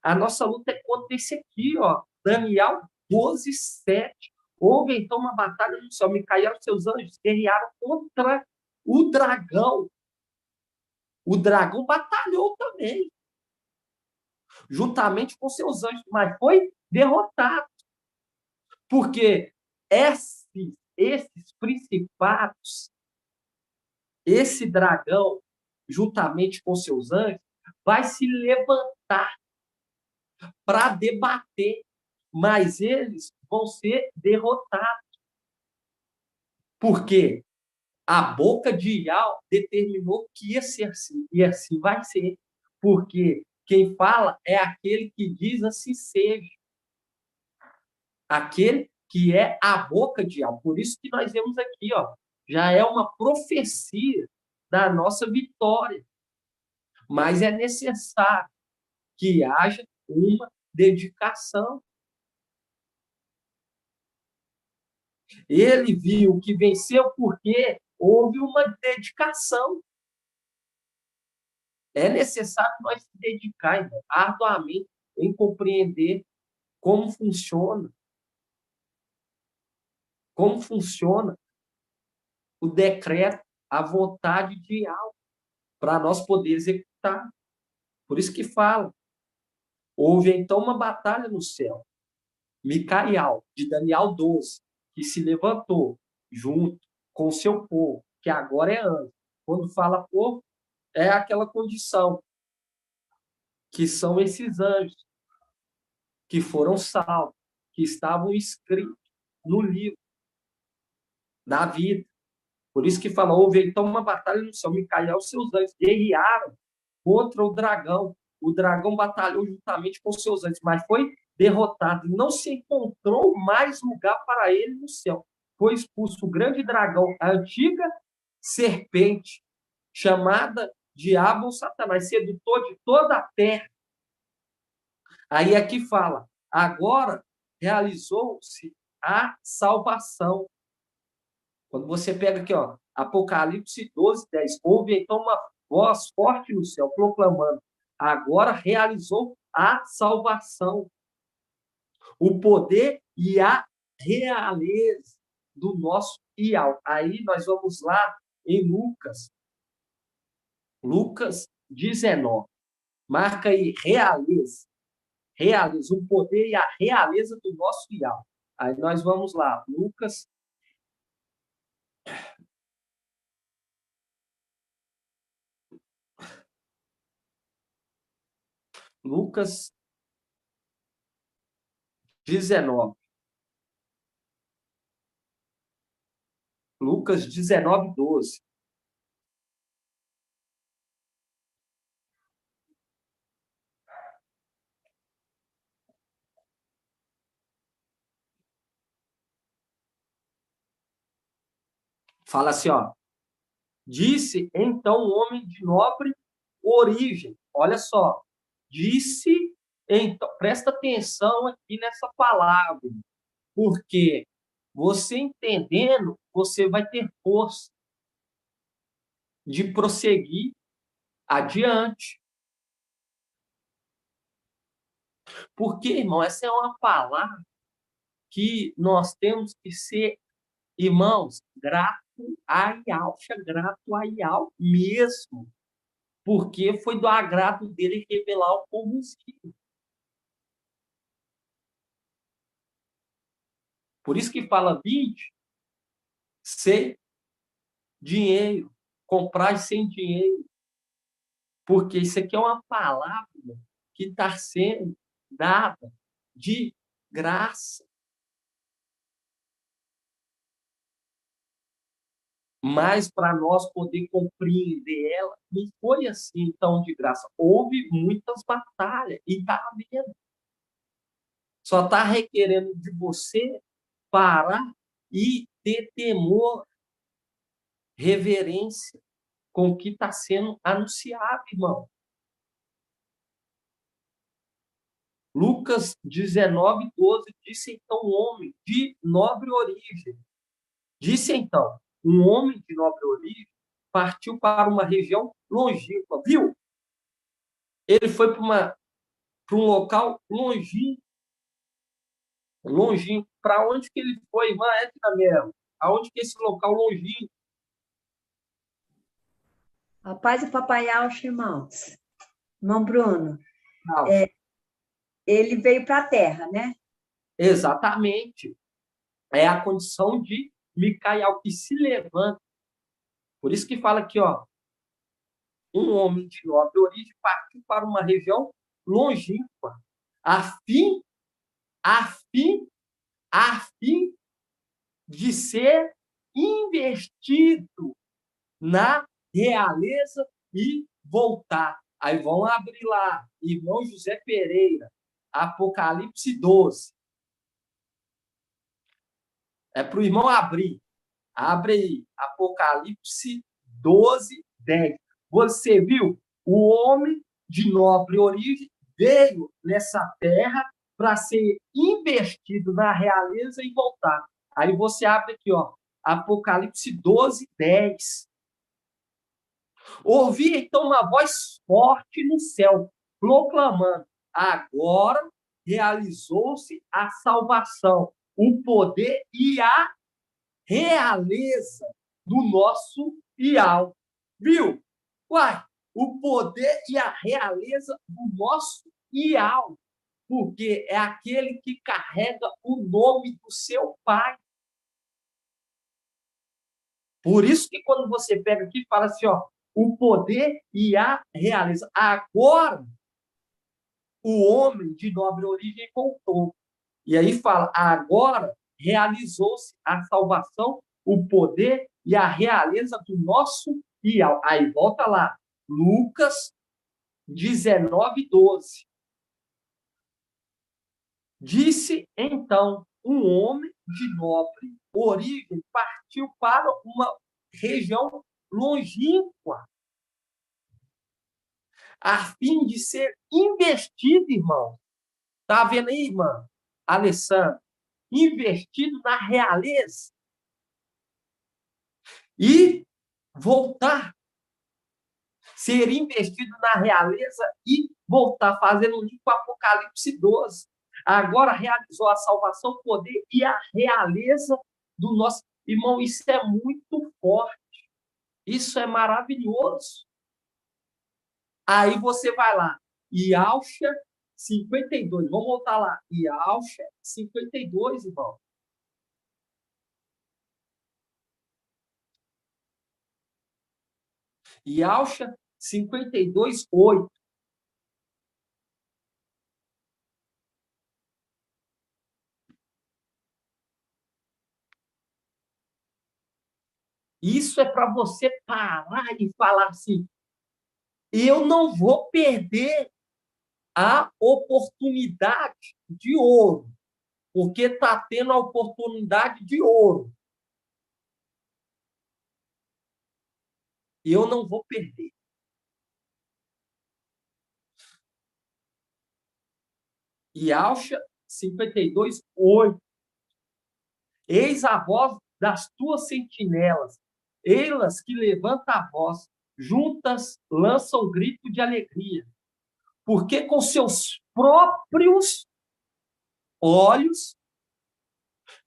A nossa luta é contra esse aqui, ó. Daniel 12, 7. Houve então uma batalha no céu. Micael e seus anjos guerrearam contra o dragão. O dragão batalhou também, juntamente com seus anjos, mas foi derrotado. Porque esses principados, esse dragão, juntamente com seus anjos, vai se levantar para debater, mas eles vão ser derrotados. Por quê? A boca de Yahweh determinou que ia ser assim, e assim vai ser. Porque quem fala é aquele que diz assim seja. Aquele que é a boca de Yahweh. Por isso que nós vemos aqui, ó, já é uma profecia da nossa vitória. Mas é necessário que haja uma dedicação. Ele viu que venceu porque houve uma dedicação. É necessário nós se dedicar, irmão, arduamente em compreender como funciona o decreto, a vontade de Yahweh, para nós poder executar. Por isso que fala, houve então uma batalha no céu. Micael, de Daniel 12, que se levantou junto com o seu povo, que agora é anjo. Quando fala povo, é aquela condição, que são esses anjos, que foram salvos, que estavam escritos no livro da vida. Por isso que fala, houve então uma batalha no céu. Micael e seus anjos guerrearam contra o dragão. O dragão batalhou juntamente com seus anjos, mas foi derrotado. E não se encontrou mais lugar para ele no céu. Foi expulso o grande dragão, a antiga serpente, chamada Diabo ou Satanás, sedutor de toda a terra. Aí aqui fala, agora realizou-se a salvação. Quando você pega aqui, ó, Apocalipse 12, 10, houve então uma voz forte no céu, proclamando, agora realizou a salvação, o poder e a realeza do nosso Ial. Aí nós vamos lá em Lucas 19. Marca aí, realeza. Realeza, o poder e a realeza do nosso Ial. Aí nós vamos lá, Lucas 19. Lucas 19, 12. Fala assim, ó. Disse, então, um homem de nobre origem. Olha só. Disse, então, presta atenção aqui nessa palavra. Porque você entendendo, você vai ter força de prosseguir adiante. Porque, irmão, essa é uma palavra que nós temos que ser, irmãos, grato a Yahshua, grato a Yahweh mesmo. Porque foi do agrado dele revelar o povozinho. Por isso que fala 20, sem dinheiro, comprar sem dinheiro. Porque isso aqui é uma palavra que está sendo dada de graça. Mas para nós poder compreender ela, não foi assim tão de graça. Houve muitas batalhas e está havendo. Só está requerendo de você parar e ter temor, reverência com o que está sendo anunciado, irmão. Lucas 19, 12, disse então um homem de nobre origem. Disse então, um homem de nobre origem partiu para uma região longínqua, viu? Ele foi para um local longínquo. Longínquo. Para onde que ele foi, irmã Edna mesmo? Aonde que é esse local longínquo? A paz e papai Alcho, irmãos. Irmão Bruno, ele veio para a Terra, né? Exatamente. É a condição de Micael que se levanta. Por isso que fala aqui, ó, um homem de nobre origem partiu para uma região longínqua, a fim de ser investido na realeza e voltar. Aí vão abrir lá, irmão José Pereira, Apocalipse 12. É para o irmão abrir. Abre aí, Apocalipse 12, 10. Você viu? O homem de nobre origem veio nessa terra para ser investido na realeza e voltar. Aí você abre aqui, ó, Apocalipse 12, 10. Ouvi então uma voz forte no céu, proclamando: agora realizou-se a salvação, o poder e a realeza do nosso Ial. Viu? Uai, o poder e a realeza do nosso Ial. Porque é aquele que carrega o nome do seu pai. Por isso que quando você pega aqui e fala assim, ó, o poder e a realeza. Agora, o homem de nobre origem voltou. E aí fala, agora realizou-se a salvação, o poder e a realeza do nosso Ial. Aí, volta lá. Lucas 19:12. Disse, então, um homem de nobre origem partiu para uma região longínqua, a fim de ser investido, irmão. Está vendo aí, irmã Alessandra? Investido na realeza. E voltar. Ser investido na realeza e voltar, fazendo um link com Apocalipse 12. Agora realizou a salvação, o poder e a realeza do nosso irmão. Isso é muito forte. Isso é maravilhoso. Aí você vai lá. Yalcha 52. Vamos voltar lá. Yalcha 52, irmão. Yalcha 52:8. Isso é para você parar e falar assim: eu não vou perder a oportunidade de ouro, porque está tendo a oportunidade de ouro. Eu não vou perder. Yalcha 52:8. Eis a voz das tuas sentinelas, elas que levantam a voz, juntas lançam grito de alegria, porque com seus próprios olhos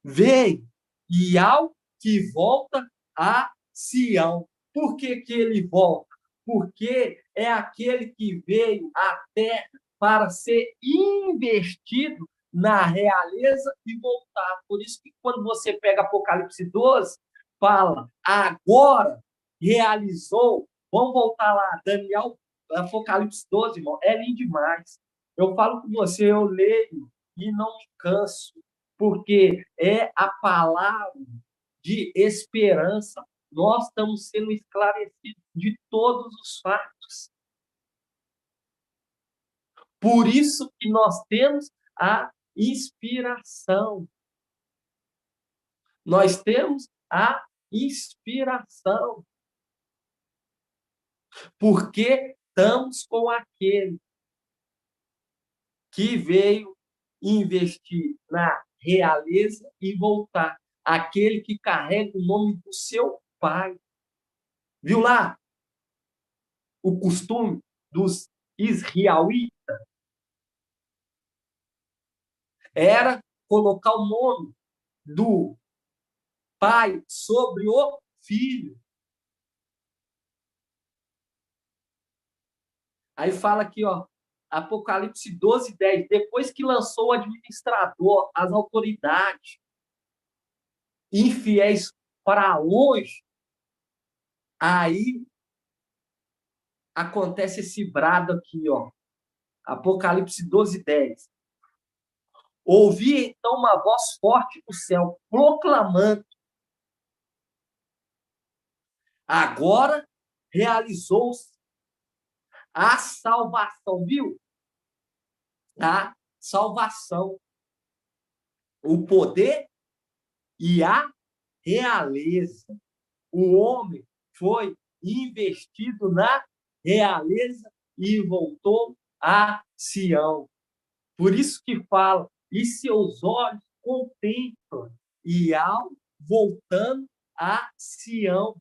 veem, e ao que volta a Sião. Por que ele volta? Porque é aquele que veio à terra para ser investido na realeza e voltar. Por isso que quando você pega Apocalipse 12, fala, agora realizou. Vamos voltar lá, Daniel, Apocalipse 12, irmão, é lindo demais. Eu falo com você, eu leio e não me canso, porque é a palavra de esperança. Nós estamos sendo esclarecidos de todos os fatos. Por isso que nós temos a inspiração. Nós temos a inspiração. Porque estamos com aquele que veio investir na realeza e voltar. Aquele que carrega o nome do seu pai. Viu lá? O costume dos israelitas era colocar o nome do pai sobre o filho. Aí fala aqui, ó, Apocalipse 12:10. Depois que lançou o administrador, as autoridades infiéis para longe, aí acontece esse brado aqui, ó. Apocalipse 12:10. Ouvi então uma voz forte do céu, proclamando: agora realizou-se a salvação, viu? A salvação, o poder e a realeza. O homem foi investido na realeza e voltou a Sião. Por isso que fala, e seus olhos contemplam, e ao voltando a Sião.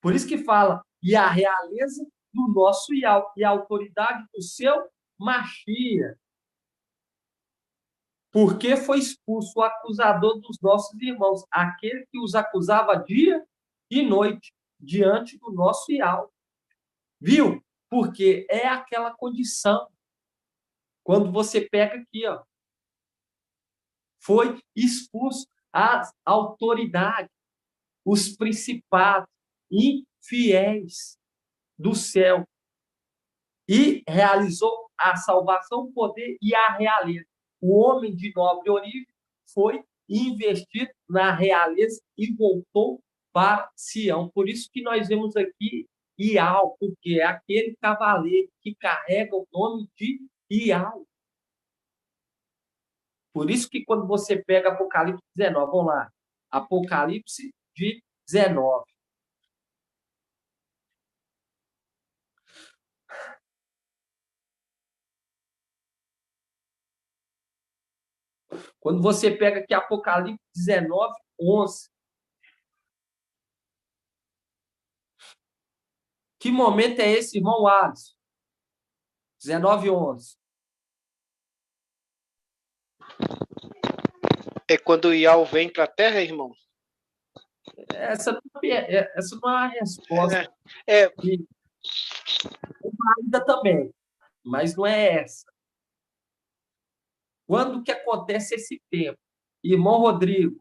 Por isso que fala, e a realeza do nosso Ial, e a autoridade do seu Machia. Porque foi expulso o acusador dos nossos irmãos, aquele que os acusava dia e noite, diante do nosso Ial. Viu? Porque é aquela condição. Quando você pega aqui, ó, foi expulso as autoridades, os principados infiéis do céu e realizou a salvação, o poder e a realeza. O homem de nobre origem foi investido na realeza e voltou para Sião. Por isso que nós vemos aqui Ial, porque é aquele cavaleiro que carrega o nome de Ial. Por isso que quando você pega Apocalipse 19, vamos lá, Apocalipse de 19. Quando você pega aqui Apocalipse 19, 11. Que momento é esse, irmão Alisson? 19, 11. É quando o Ial vem para a Terra, irmão? Essa não é uma resposta É, que é válida também, mas não é essa. Quando que acontece esse tempo? Irmão Rodrigo.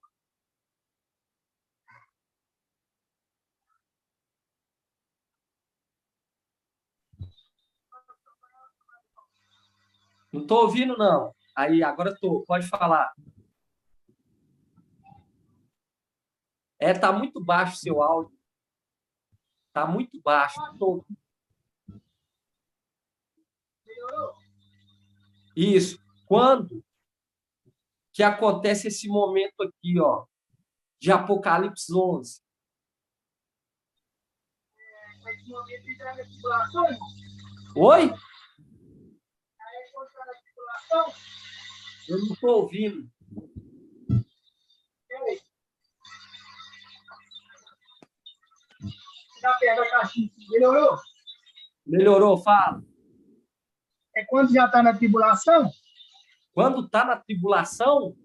Não estou ouvindo, não. Aí, agora estou. Pode falar. Tá muito baixo o seu áudio. Tá muito baixo. Isso. Quando que acontece esse momento aqui, ó, de Apocalipse 11? Oi? Eu não estou ouvindo. Melhorou? Melhorou, fala. É quando já está na tribulação? Quando está na tribulação?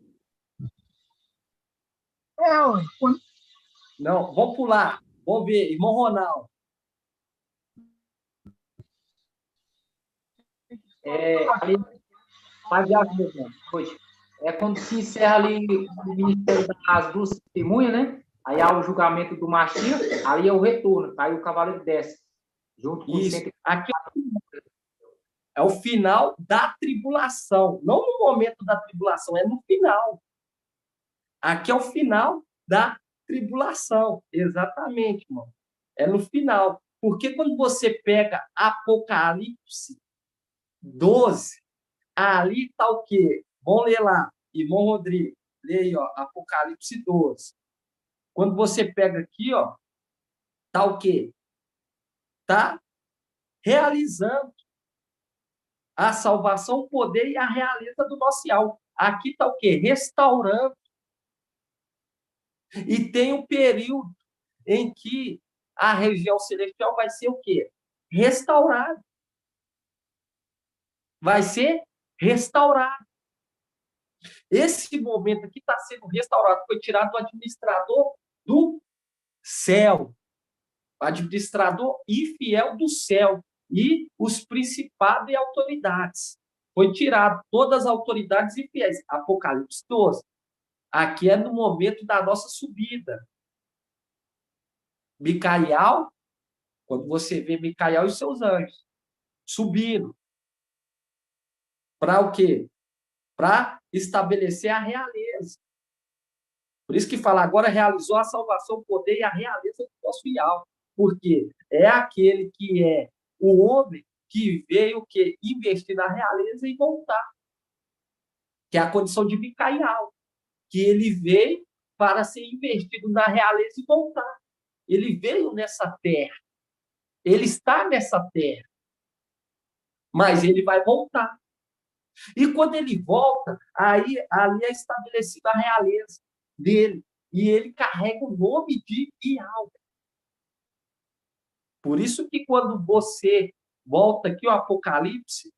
Ué. Não, vamos pular. Vamos ver, irmão Ronaldo. É quando se encerra ali o ministério das duas testemunhas, né? Aí há o julgamento do Mashiach, aí é o retorno, aí o cavaleiro desce. Junto com isso. Aqui é o final da tribulação. Não no momento da tribulação, é no final. Aqui é o final da tribulação. Exatamente, irmão. É no final. Porque quando você pega Apocalipse 12, ali está o quê? Vamos ler lá. Irmão Rodrigo, lê aí, ó, Apocalipse 12. Quando você pega aqui, ó, tá o quê? Tá realizando a salvação, o poder e a realeza do nosso Ial. Aqui tá o quê? Restaurando. E tem um período em que a região celestial vai ser o quê? Restaurada. Vai ser restaurado. Esse momento aqui está sendo restaurado, foi tirado do administrador do céu, administrador e fiel do céu, e os principados e autoridades. Foi tirado todas as autoridades e fiéis. Apocalipse 12. Aqui é no momento da nossa subida. Micael, quando você vê Micael e seus anjos subindo, para o quê? Para estabelecer a realeza. Por isso que fala, agora realizou a salvação, o poder e a realeza do nosso Ial. Porque é aquele que é o homem que veio que investir na realeza e voltar. Que é a condição de Micael. Que ele veio para ser investido na realeza e voltar. Ele veio nessa terra. Ele está nessa terra. Mas ele vai voltar. E quando ele volta, aí ali é estabelecida a realeza dele. E ele carrega o nome de Ial. Por isso que quando você volta aqui o Apocalipse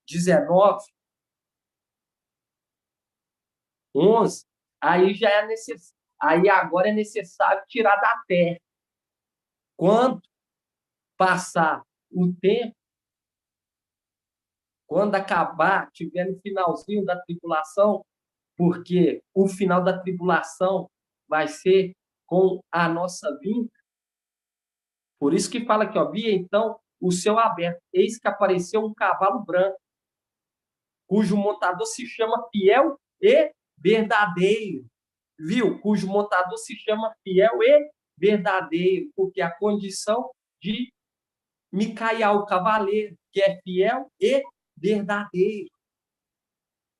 19, 11, aí já é necessário, aí agora é necessário tirar da terra. Quando passar o tempo, quando acabar, tiver no finalzinho da tribulação, porque o final da tribulação vai ser com a nossa vinda. Por isso que fala aqui, ó, via então o céu aberto, eis que apareceu um cavalo branco. cujo montador se chama fiel e verdadeiro. Viu? Cujo montador se chama fiel e verdadeiro, porque a condição de Micael, o cavaleiro, que é fiel e verdadeiro.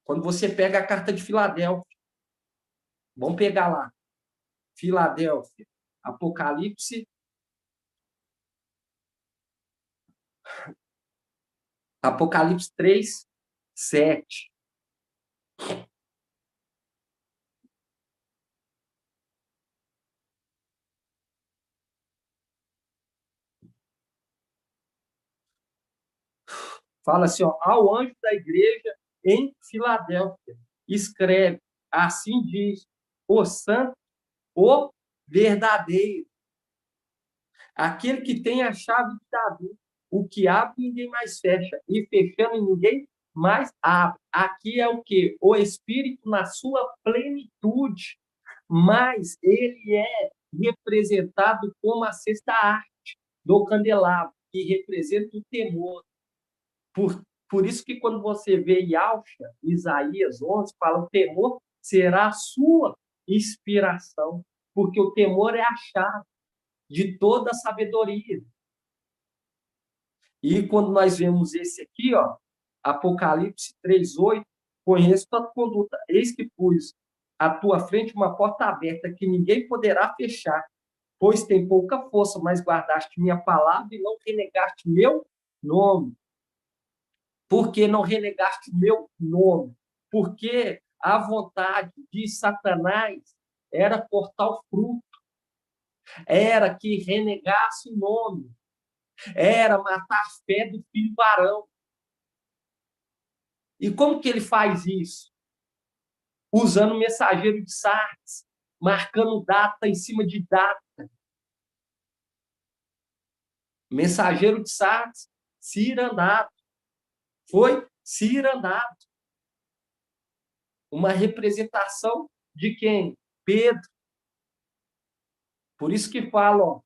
Quando você pega a carta de Filadélfia, vamos pegar lá. Filadélfia, Apocalipse. Apocalipse 3, 7. Fala assim, ó, ao anjo da igreja em Filadélfia, escreve, assim diz, o santo, o verdadeiro, aquele que tem a chave de Davi, o que abre ninguém mais fecha, e fechando ninguém mais abre. Aqui é o quê? O Espírito na sua plenitude, mas ele é representado como a sexta arte do candelabro, que representa o temor. Por isso que quando você vê Yalcha, Isaías 11, fala o temor será a sua inspiração, porque o temor é a chave de toda a sabedoria. E quando nós vemos esse aqui, ó, Apocalipse 3:8, conheço tua conduta, eis que pus à tua frente uma porta aberta que ninguém poderá fechar, pois tem pouca força, mas guardaste minha palavra e não renegaste meu nome. Por que não renegaste meu nome? Porque a vontade de Satanás era cortar o fruto, era que renegasse o nome, era matar a fé do filho varão. E como que ele faz isso? Usando o mensageiro de Sardes, marcando data em cima de data. Mensageiro de Sardes, cirandado. Foi cirandado. Uma representação de quem? Pedro. Por isso que falam,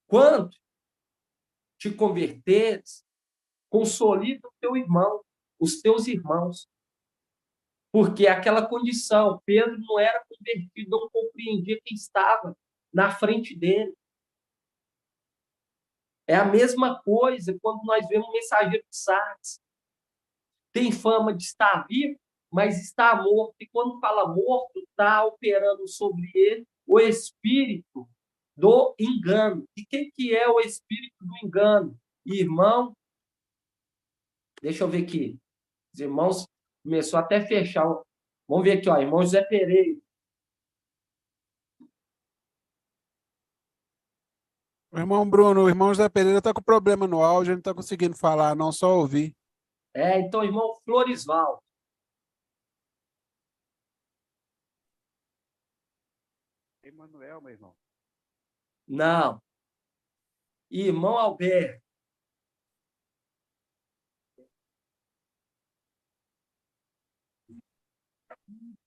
quando te converteres, consolida o teu irmão, os teus irmãos. Porque aquela condição, Pedro não era convertido, não compreendia quem estava na frente dele. É a mesma coisa quando nós vemos o mensageiro de Sardes. Tem fama de estar vivo, mas está morto. E quando fala morto, está operando sobre ele o espírito do engano. E quem que é o espírito do engano? Irmão, deixa eu ver aqui. Os irmãos começou até a fechar. Vamos ver aqui, ó, irmão José Pereira. O irmão Bruno, o irmão José Pereira está com problema no áudio, ele não está conseguindo falar, não, só ouvir. Então, irmão Florisvaldo. Emanuel, meu irmão. Não. Irmão Alberto.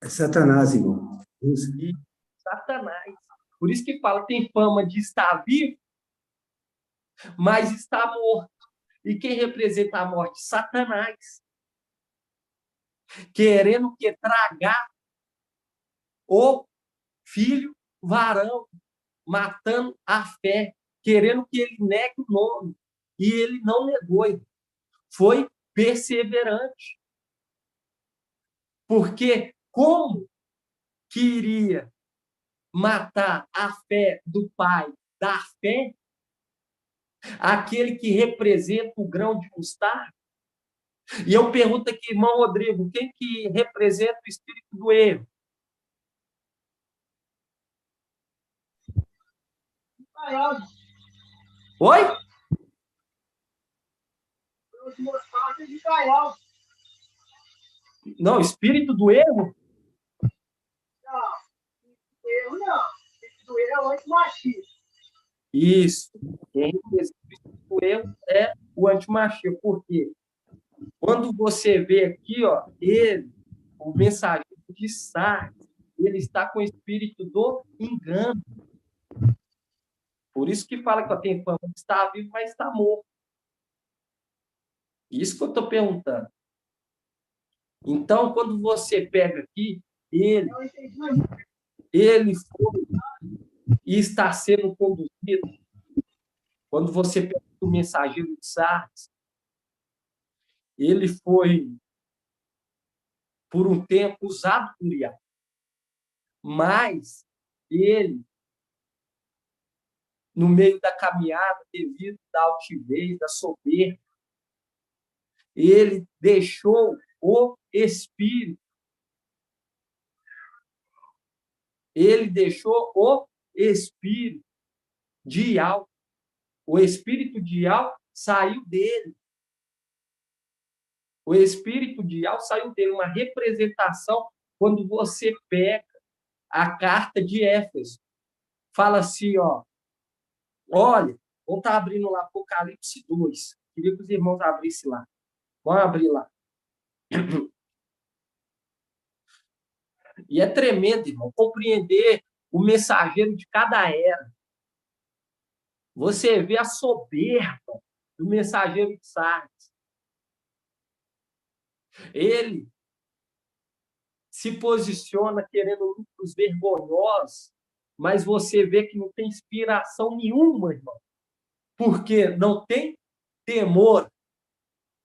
É Satanás, irmão. E Satanás. Por isso que fala, tem fama de estar vivo, mas está morto. E quem representa a morte? Satanás. Querendo que tragar o filho varão, matando a fé, querendo que ele negue o nome. E ele não negou. Foi perseverante. Porque como que iria matar a fé do pai da fé, aquele que representa o grão de mostarda? E eu pergunto aqui, irmão Rodrigo, quem que representa o espírito do erro? Oi? Não, espírito do erro? Não, eu não. Do erro é o antimachista. Isso. Quem representa o espírito do erro é o antimachista. Por quê? Quando você vê aqui, ó, ele, o mensageiro de Sardes, ele está com o espírito do engano. Por isso que fala que tem fama de estar vivo, mas está morto. Isso que eu estou perguntando. Então, quando você pega aqui, ele foi e está sendo conduzido. Quando você pega o mensageiro de Sardes, ele foi, por um tempo, usado por Iá. Mas ele, no meio da caminhada, devido à altivez, da soberba, ele deixou o Espírito. Ele deixou o Espírito de Iá. O Espírito de Iá saiu dele. O Espírito de Iá saiu dele. Uma representação, quando você pega a carta de Éfeso. Fala assim, ó. Olha, vamos estar abrindo lá Apocalipse 2. Queria que os irmãos abrissem lá. Vamos abrir lá. E é tremendo, irmão, compreender o mensageiro de cada era. Você vê a soberba do mensageiro de Sardes. Ele se posiciona querendo lucros vergonhosos, mas você vê que não tem inspiração nenhuma, irmão. Porque não tem temor.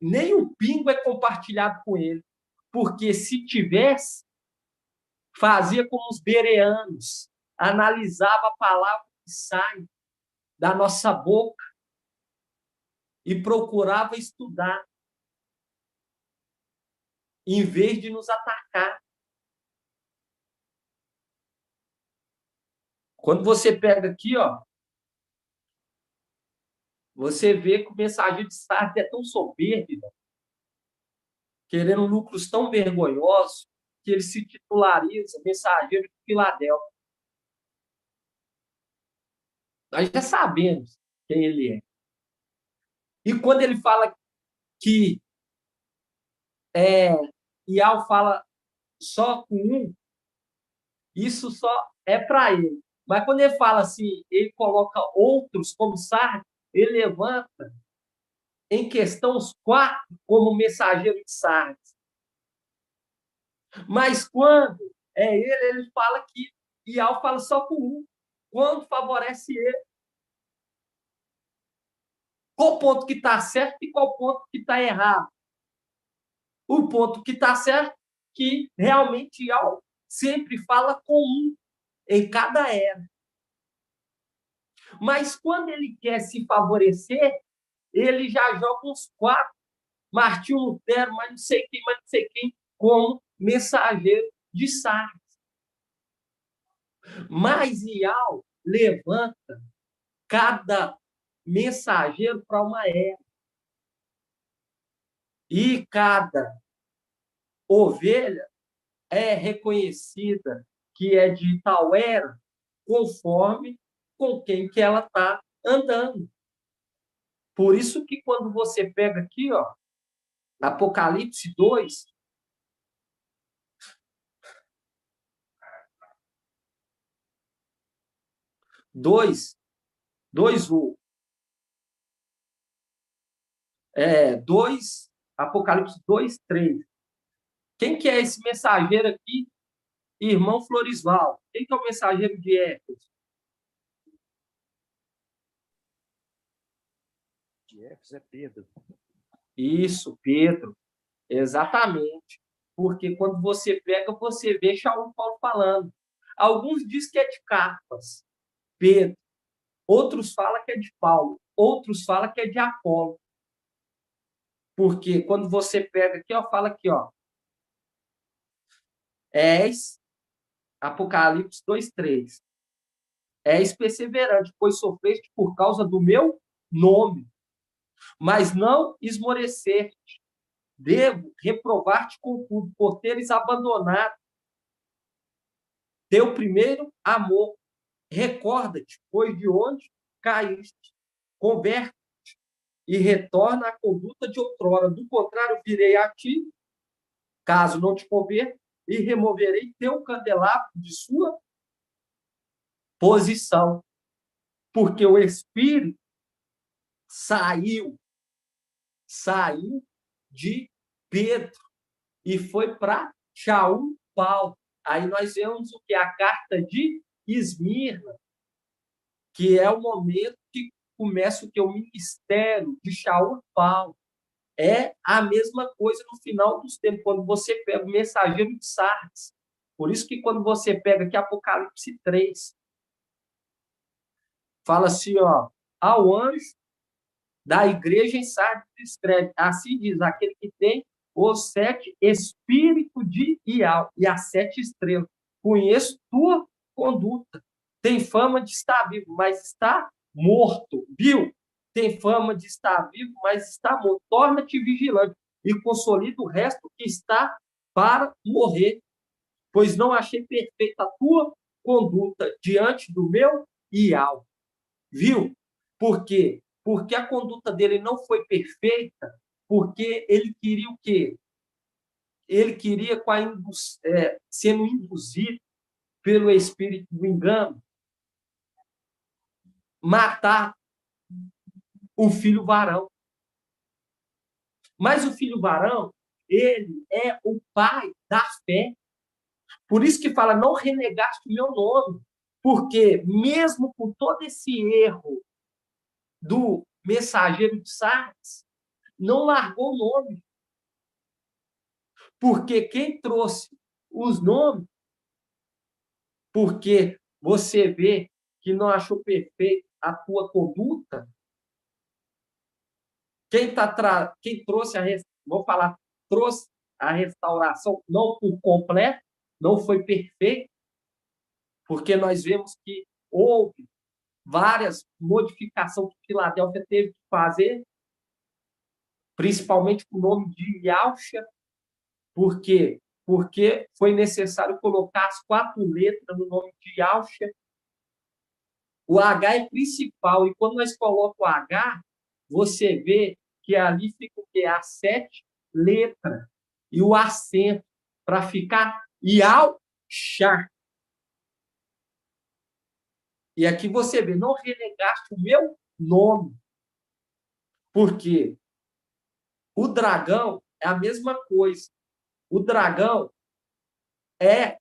Nem um pingo é compartilhado com ele. Porque se tivesse, fazia como os bereanos, analisava a palavra que sai da nossa boca e procurava estudar, em vez de nos atacar. Quando você pega aqui, ó, você vê que o mensageiro de Sardes é tão soberbo, querendo lucros tão vergonhosos, que ele se titulariza mensageiro de Filadélfia. Nós já sabemos quem ele é. E quando ele fala que Iá fala só com um, isso só é para ele. Mas quando ele fala assim, ele coloca outros como Sardes, ele levanta em questão os 4 como mensageiro de Sardes. Mas quando é ele fala que Iá fala só com um. Quando favorece ele. Qual ponto que está certo e qual ponto que está errado? O ponto que está certo é que realmente Iá sempre fala com um em cada era. Mas quando ele quer se favorecer, ele já joga uns 4. Martinho Lutero, mas não sei quem, como mensageiro de Sardes. Mas Iá levanta cada mensageiro para uma era. E cada ovelha é reconhecida que é de tal era, conforme com quem que ela está andando. Por isso que quando você pega aqui, ó, Apocalipse 2, Apocalipse 2, 3. Quem que é esse mensageiro aqui? Irmão Florisval. Quem que é o mensageiro de Éfeso? De Éfeso é Pedro. Isso, Pedro. Exatamente. Porque quando você pega, você vê Shaul Paulo falando. Alguns dizem que é de Carpas, Pedro. Outros falam que é de Paulo. Outros falam que é de Apolo. Porque quando você pega aqui, ó, fala aqui, ó. És, Apocalipse 2:3. És perseverante, pois sofreste por causa do meu nome. Mas não esmoreceste. Devo reprovar-te contudo, por teres abandonado teu primeiro amor. Recorda-te, pois de onde caíste. Converte-te e retorna à conduta de outrora. Do contrário, virei a ti, caso não te converta, e removerei teu candelabro de sua posição. Porque o Espírito saiu de Pedro e foi para Shaul Paulo. Aí nós vemos o que? A carta de Esmirna, que é o momento que começa o que? O ministério de Shaul Paulo. É a mesma coisa no final dos tempos, quando você pega o mensageiro de Sardes. Por isso que quando você pega aqui Apocalipse 3, fala assim, ó, ao anjo da igreja em Sardes escreve, assim diz, aquele que tem os 7 espíritos de Ial e as 7 estrelas. Conheço tua conduta. Tem fama de estar vivo, mas está morto. Viu? Tem fama de estar vivo, mas está morto. Torna-te vigilante e consolida o resto que está para morrer. Pois não achei perfeita a tua conduta diante do meu Ial. Viu? Por quê? Porque a conduta dele não foi perfeita, porque ele queria o quê? Ele queria, sendo induzido pelo espírito do engano, matar o filho varão. Mas o filho varão, ele é o pai da fé. Por isso que fala, não renegaste o meu nome. Porque mesmo com todo esse erro do mensageiro de Sardes, não largou o nome. Porque quem trouxe os nomes, porque você vê que não achou perfeita a tua conduta, quem trouxe trouxe a restauração não por completo, não foi perfeito, porque nós vemos que houve várias modificações que Filadélfia teve que fazer, principalmente com o nome de Yalcha. Por quê? Porque foi necessário colocar as 4 letras no nome de Yalcha. O H é principal, e quando nós colocamos o H, você vê que ali fica o quê? As 7 letras e o acento para ficar Yalcha. E aqui você vê, não renegaste o meu nome. Por quê? O dragão é a mesma coisa. O dragão é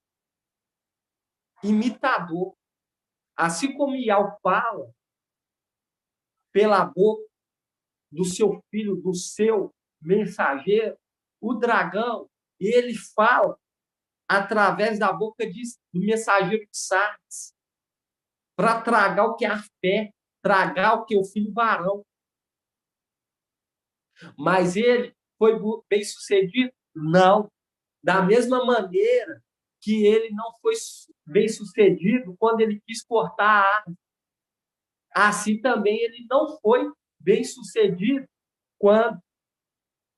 imitador. Assim como Ial fala pela boca do seu filho, do seu mensageiro, o dragão, ele fala através da boca do mensageiro de Sardes, para tragar o que é a fé, tragar o que é o filho varão. Mas ele foi bem sucedido? Não. Da mesma maneira que ele não foi bem sucedido quando ele quis cortar a árvore. Assim também ele não foi bem sucedido quando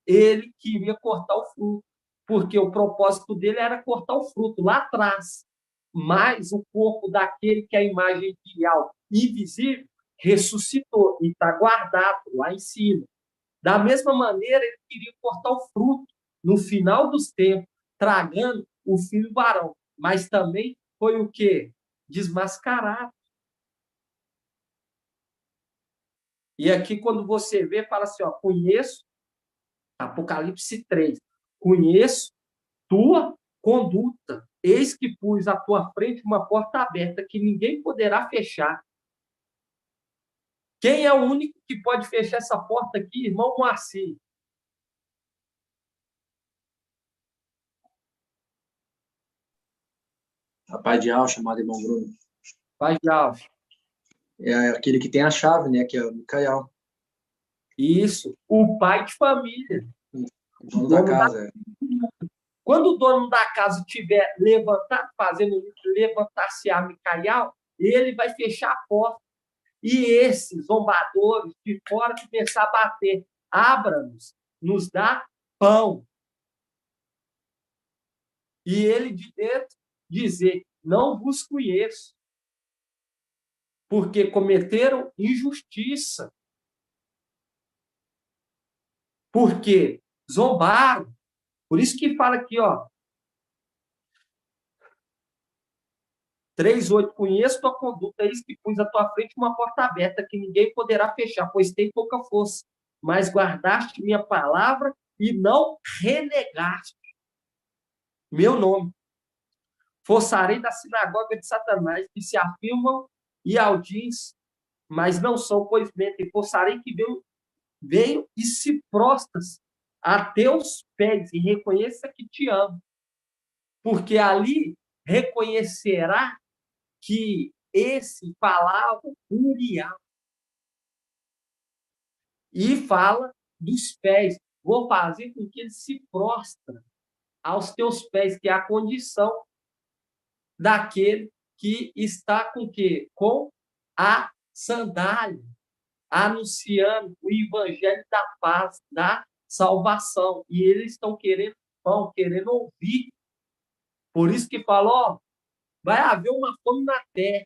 ele queria cortar o fruto, porque o propósito dele era cortar o fruto lá atrás. Mas o corpo daquele que é a imagem ideal invisível ressuscitou e está guardado lá em cima. Da mesma maneira, ele queria cortar o fruto no final dos tempos, tragando o filho varão. Mas também foi o quê? Desmascarado. E aqui, quando você vê, fala assim, ó, conheço, Apocalipse 3, conheço tua conduta. Eis que pus à tua frente uma porta aberta que ninguém poderá fechar. Quem é o único que pode fechar essa porta aqui? Irmão Moacir. Rapaz de Al, chamado irmão Bruno. Pai de Alves. É aquele que tem a chave, né? Que é o Micael. Isso. O pai de família. O dono da casa. Quando o dono da casa tiver levantado, fazendo levantar-se a Micael, ele vai fechar a porta. E esses zombadores de fora começar a bater. Abra-nos, nos dá pão. E ele de dentro dizer, não vos conheço. Porque cometeram injustiça. Porque zombaram. Por isso que fala aqui, ó. 3:8, conheço tua conduta, eis que pus à tua frente uma porta aberta que ninguém poderá fechar, pois tem pouca força. Mas guardaste minha palavra e não renegaste meu nome. Forçarei da sinagoga de Satanás, que se afirmam e audis, mas não são, pois mentem. Forçarei que venham e se prostas a teus pés e reconheça que te amo. Porque ali reconhecerá que esse falava Uriel. E fala dos pés. Vou fazer com que ele se prostra aos teus pés, que é a condição daquele que está com o quê? Com a sandália, anunciando o evangelho da paz, da salvação. E eles estão querendo pão, querendo ouvir. Por isso que falou, ó, vai haver uma fome na terra.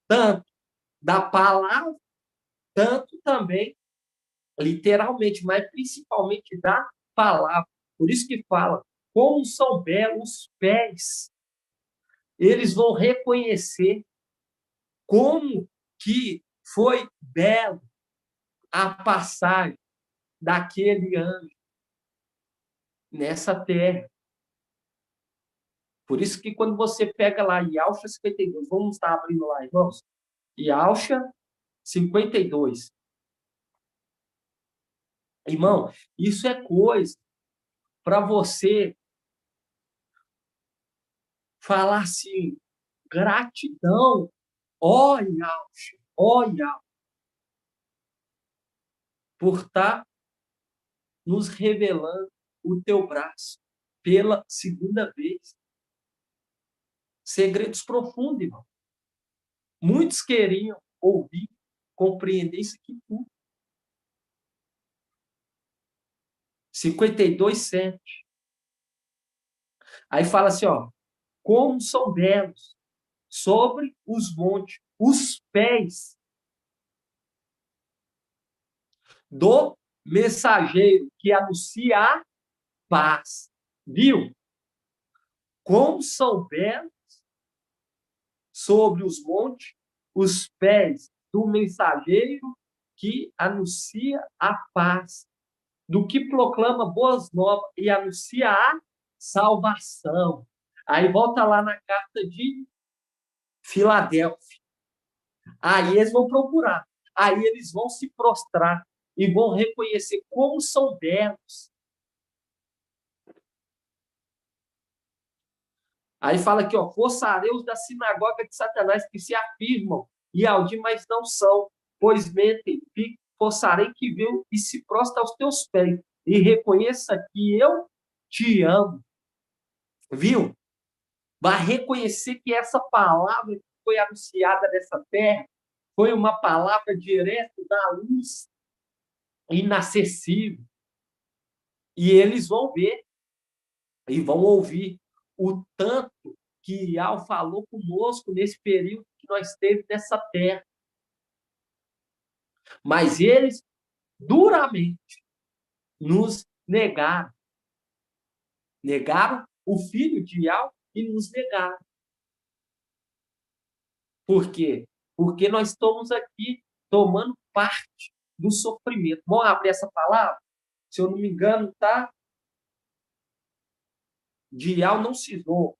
Tanto da palavra, tanto também, literalmente, mas principalmente da palavra. Por isso que fala, como são belos os pés. Eles vão reconhecer como que foi belo a passagem daquele anjo nessa terra. Por isso que quando você pega lá Iauxa 52, vamos estar abrindo lá, irmãos. Iauxa 52. Irmão, isso é coisa para você falar assim, gratidão, ó Iauxa, por estar nos revelando o teu braço pela segunda vez. Segredos profundos, irmão. Muitos queriam ouvir, compreender isso aqui tudo. 52:7. Aí fala assim, ó, como são belos sobre os montes os pés do mensageiro que anuncia a paz. Viu? Como são belos sobre os montes os pés do mensageiro que anuncia a paz, do que proclama boas novas e anuncia a salvação. Aí volta lá na carta de Filadélfia. Aí eles vão procurar. Aí eles vão se prostrar e vão reconhecer como são belos. Aí fala aqui, ó, forçareus da sinagoga de Satanás que se afirmam e audi, mas não são, pois mentem, forçarei que venham e se prostra aos teus pés e reconheça que eu te amo. Viu? Vai reconhecer que essa palavra que foi anunciada nessa terra foi uma palavra direto da luz, inacessível. E eles vão ver e vão ouvir o tanto que Ial falou conosco nesse período que nós teve nessa terra. Mas eles duramente nos negaram. Negaram o filho de Ial e nos negaram. Por quê? Porque nós estamos aqui tomando parte do sofrimento. Vamos abrir essa palavra? Se eu não me engano, tá? De Ial não cisou.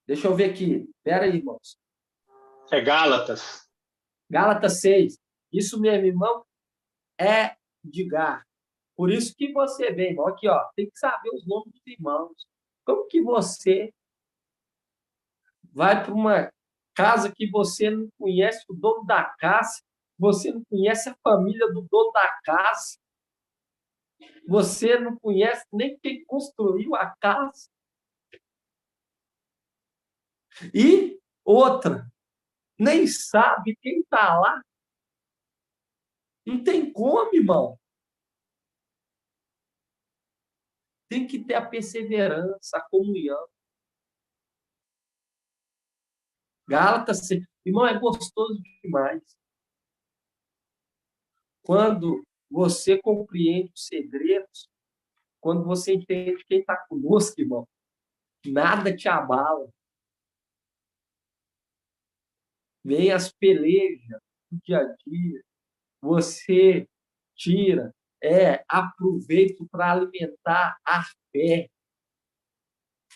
Deixa eu ver aqui. Espera aí, irmãos. É Gálatas. Gálatas 6. Isso mesmo, irmão, é Edgar. Por isso que você vem, irmão, aqui, ó, tem que saber os nomes dos irmãos. Como que você vai para uma casa que você não conhece o dono da casa, você não conhece a família do dono da casa, você não conhece nem quem construiu a casa. E outra, nem sabe quem está lá. Não tem como, irmão. Tem que ter a perseverança, a comunhão. Gálatas, irmão, é gostoso demais. Quando você compreende os segredos, quando você entende quem está conosco, irmão, nada te abala. Vem as pelejas do dia a dia, você tira aproveito para alimentar a fé.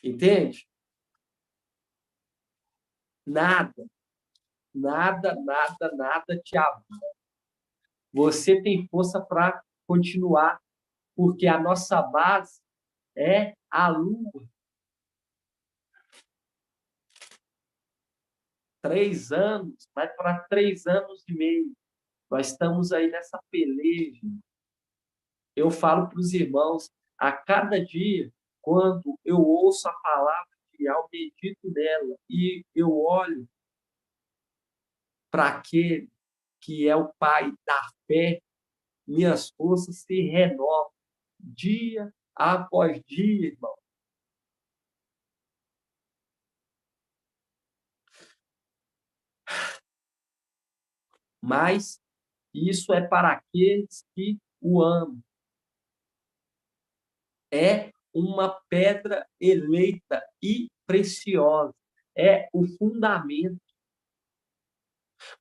Entende? Nada te abala. Você tem força para continuar, porque a nossa base é a lua. 3 anos, vai para 3 anos e meio. Nós estamos aí nessa peleja. Eu falo para os irmãos, a cada dia, quando eu ouço a palavra de Yahweh, medito nela, e eu olho para aquele que é o Pai da fé, minhas forças se renovam dia após dia, irmão. Mas isso é para aqueles que o amam. É uma pedra eleita e preciosa. É o fundamento.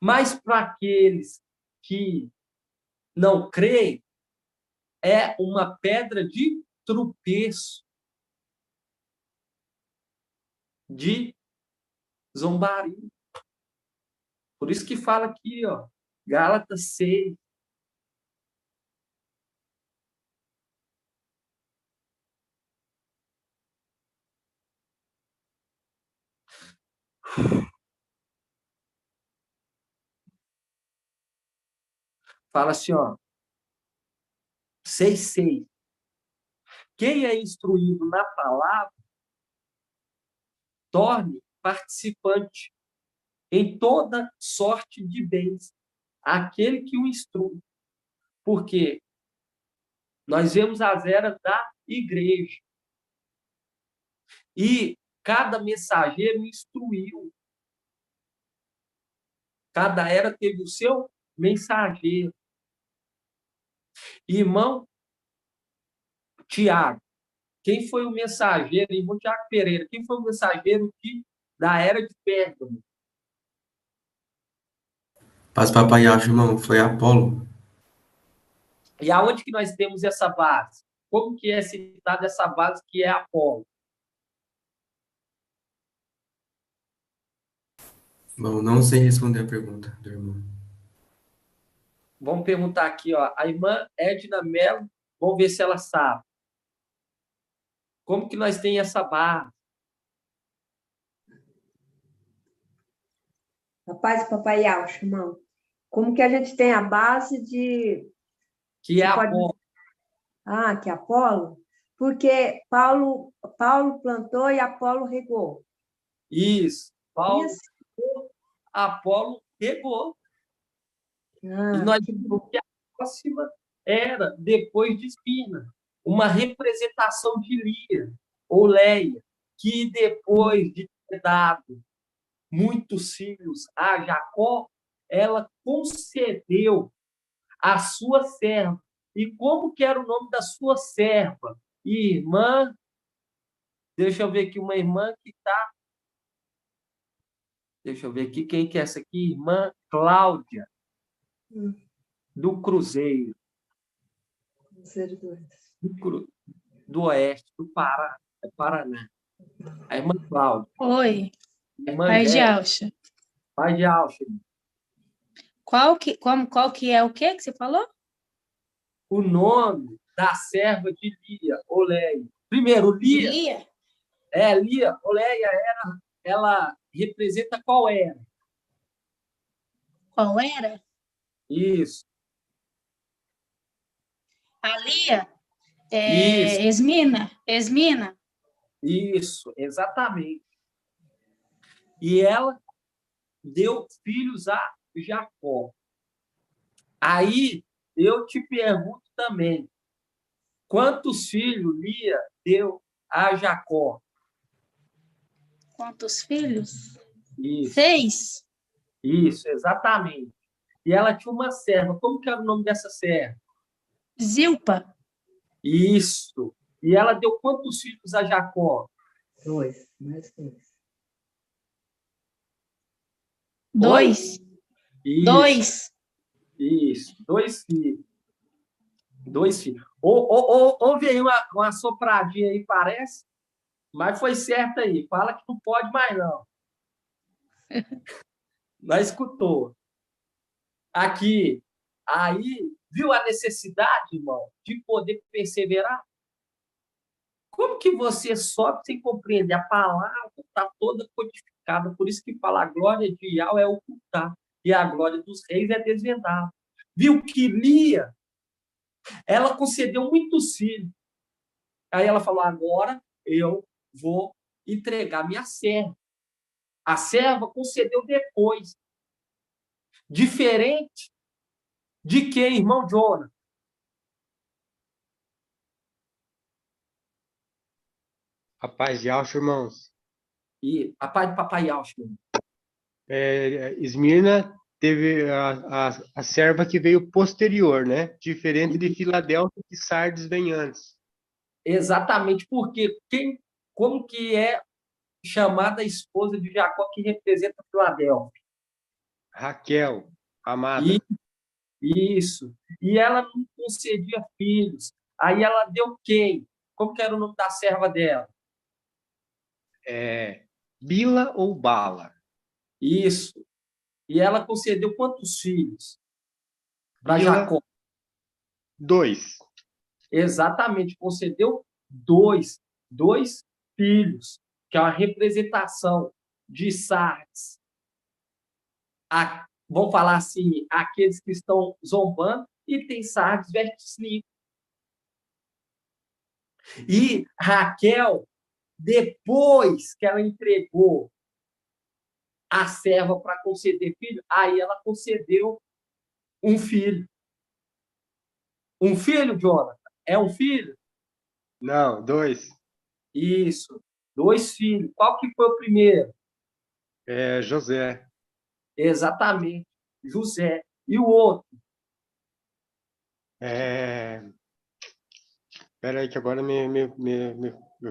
Mas para aqueles que não creem, é uma pedra de tropeço, de zombaria. Por isso que fala aqui, ó, Gálatas 6. Fala assim, ó, 6:6. Quem é instruído na palavra, torne participante em toda sorte de bens aquele que o instrui. Porque nós vemos as eras da igreja. E cada mensageiro instruiu. Cada era teve o seu mensageiro. Irmão Tiago, quem foi o mensageiro? Irmão Tiago Pereira, quem foi o mensageiro da era de Pérgamo? Paz, papai, acho, irmão, foi Apolo. E aonde que nós temos essa base? Como que é citada essa base que é Apolo? Bom, não sei responder a pergunta do irmão. Vamos perguntar aqui, ó, a irmã Edna Mello, vamos ver se ela sabe. Como que nós temos essa base? Rapaz, papai Alcho, irmão. Como que a gente tem a base de... Que é Apolo. Que é Apolo? Porque Paulo plantou e Apolo regou. Isso. Paulo plantou, Apolo regou. E nós vimos que a próxima era, depois de Espina, uma representação de Lia, ou Leia, que depois de ter dado muitos filhos a Jacó, ela concedeu a sua serva. E como que era o nome da sua serva? Irmã, deixa eu ver aqui, uma irmã que está... Deixa eu ver aqui, quem que é essa aqui? Irmã Cláudia, do Cruzeiro. Do Oeste, do Paraná. A irmã Cláudia. Oi. Pai de Alcha. Pai de Alcha. Qual que é o que você falou? O nome da serva de Lia, Oleia. Primeiro, Lia. Lia? Lia, Oleia, ela representa qual era? Qual era? Isso. A Lia? Isso. Esmina? Isso, exatamente. E ela deu filhos a Jacó. Aí, eu te pergunto também, quantos filhos Lia deu a Jacó? Quantos filhos? Isso. 6. Isso, exatamente. E ela tinha uma serva. Como que era o nome dessa serva? Zilpa. Isso. E ela deu quantos filhos a Jacó? 2, mais 2. 2. 2. Isso, 2 filhos. 2 filhos. Houve aí uma sopradinha aí, parece, mas foi certo aí. Fala que não pode mais, não. Nós escutou. Aqui, aí, viu a necessidade, irmão, de poder perseverar? Como que você sobe sem compreender? A palavra está toda codificada, por isso que fala a glória de Yahweh é ocultar, e a glória dos reis é desvendada. Viu que Lia, ela concedeu muitos filhos. Aí ela falou, agora eu vou entregar minha serva. A serva concedeu depois. Diferente de quem, irmão Jonas? A paz de Yahshua, irmãos. E a paz de Papai Yahshua. Esmirna teve a serva que veio posterior, né? Diferente de Filadélfia, que Sardes vem antes. Exatamente, porque como que é chamada a esposa de Jacó que representa Filadélfia? Raquel, amada. Isso. E ela não concedia filhos. Aí ela deu quem? Como que era o nome da serva dela? Bila ou Bala? Isso. E ela concedeu quantos filhos para Bila, Jacó? 2. Exatamente, concedeu 2 filhos, que é uma representação de Sardes. Vamos falar assim, aqueles que estão zombando, e tem Sardes versus Lim. E Raquel, depois que ela entregou a serva para conceder filho, aí ela concedeu um filho. Um filho, Jonathan? É um filho? Não, 2. Isso, 2 filhos. Qual que foi o primeiro? José. Exatamente, José. E o outro? Espera aí que agora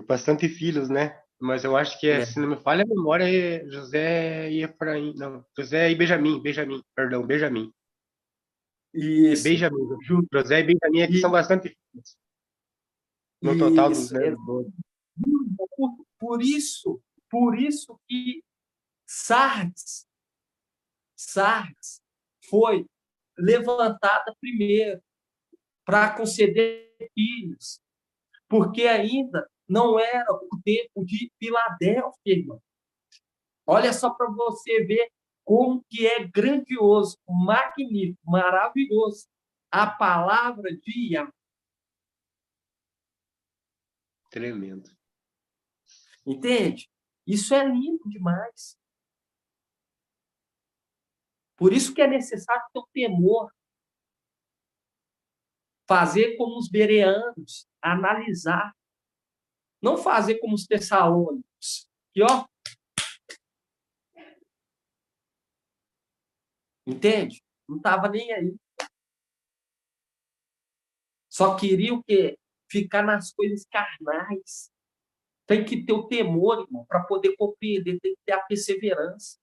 bastante filhos, né? Mas eu acho que se não me falha a memória, é José e Efraim. Não, José e Benjamim. Benjamim. Isso. Benjamim. José e Benjamim aqui são bastante filhos. No total dos 12. Por isso que Sardes foi levantada primeiro para conceder filhos, porque ainda não era o tempo de Filadélfia, irmão. Olha só para você ver como que é grandioso, magnífico, maravilhoso a palavra de Yahweh. Tremendo. Entende? Isso é lindo demais. Por isso que é necessário ter o temor. Fazer como os bereanos, analisar. Não fazer como os tessalônicos, que, ó, entende? Não estava nem aí. Só queria o quê? Ficar nas coisas carnais. Tem que ter o temor, irmão, para poder compreender, tem que ter a perseverança.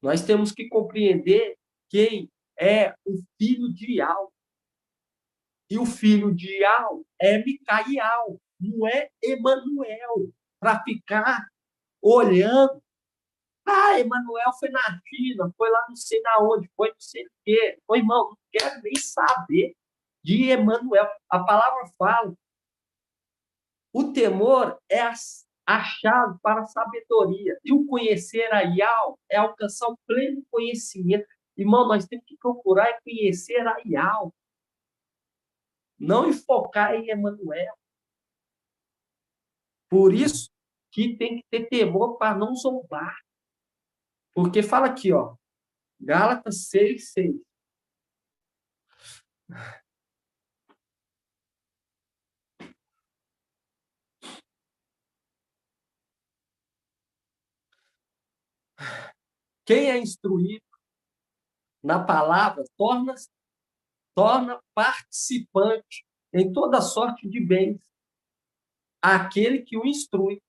Nós temos que compreender quem é o filho de Ial. E o filho de Ial é Micaial, não é Emanuel, para ficar olhando. Emanuel foi na China, foi lá não sei na onde, foi não sei o quê. Ô, irmão, não quero nem saber de Emanuel. A palavra fala. O temor é a chave para a sabedoria. E o conhecer a Ial é alcançar o pleno conhecimento. Irmão, nós temos que procurar e conhecer a Ial. Não enfocar em Emanuel. Por isso que tem que ter temor para não zombar. Porque fala aqui, ó, Gálatas 6:6. Quem é instruído na palavra torna participante em toda sorte de bens aquele que o instrui.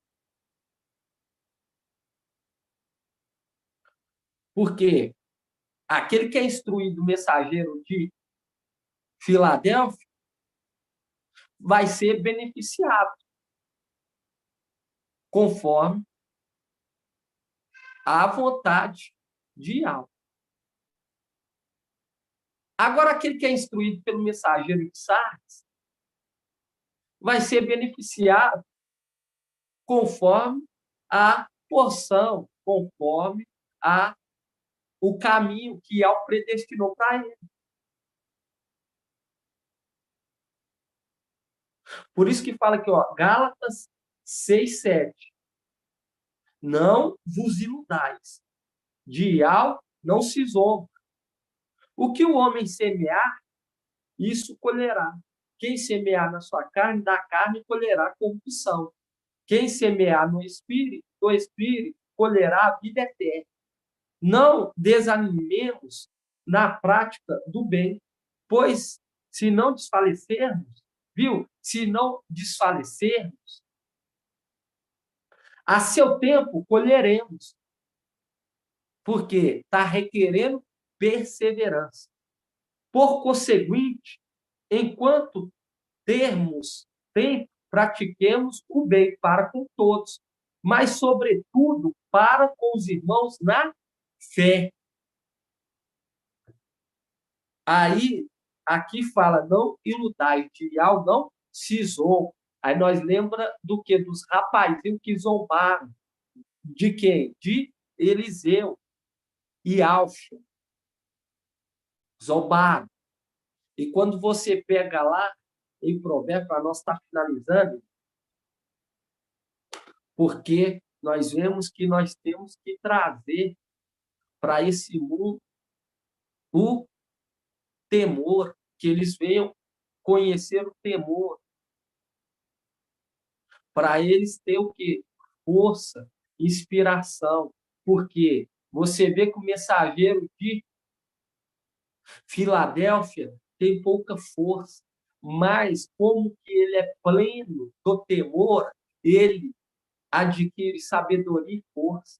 Porque aquele que é instruído, mensageiro de Filadélfia, vai ser beneficiado conforme a vontade de Yahweh. Agora, aquele que é instruído pelo mensageiro de Sardes vai ser beneficiado conforme a porção, conforme o caminho que Yahweh predestinou para ele. Por isso que fala aqui, ó, Gálatas 6:7. Não vos iludais. De Yahweh não se zomba. O que o homem semear, isso colherá. Quem semear na sua carne, da carne colherá corrupção. Quem semear no Espírito, do Espírito, colherá a vida eterna. Não desanimemos na prática do bem, pois se não desfalecermos, viu? Se não desfalecermos, a seu tempo colheremos, porque está requerendo perseverança. Por conseguinte, enquanto termos tempo, pratiquemos o bem para com todos, mas, sobretudo, para com os irmãos na fé. Aí, aqui fala, não iludai, de Yahweh não se zomba. Aí nós lembra do que? Dos rapazinhos que zombaram. De quem? De Eliseu e Alfa. Zombaram. E quando você pega lá em Provérbios, para nós estar finalizando, porque nós vemos que nós temos que trazer para esse mundo o temor, que eles venham conhecer o temor, para eles ter o quê? Força, inspiração, porque você vê que o mensageiro de Filadélfia tem pouca força, mas como que ele é pleno do temor, ele adquire sabedoria e força,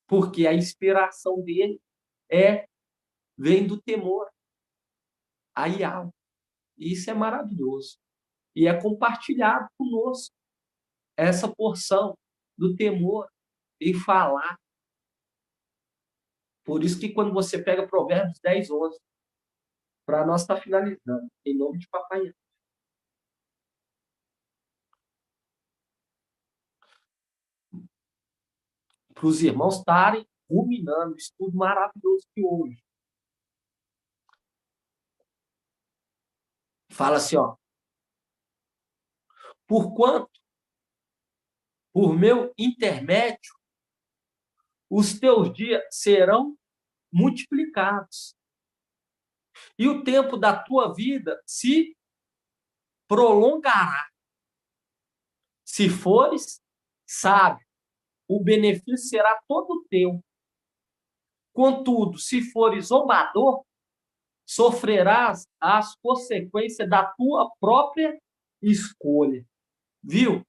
porque a inspiração dele vem do temor a Yahweh. Isso é maravilhoso. E é compartilhado conosco essa porção do temor em falar. Por isso que quando você pega Provérbios 10:11, para nós estar finalizando, em nome de Papai Yahweh. Para os irmãos estarem ruminando, estudo maravilhoso que hoje. Fala assim, ó. Porquanto, por meu intermédio, os teus dias serão multiplicados. E o tempo da tua vida se prolongará. Se fores sábio, o benefício será todo teu. Contudo, se fores zombador, sofrerás as consequências da tua própria escolha. Viu?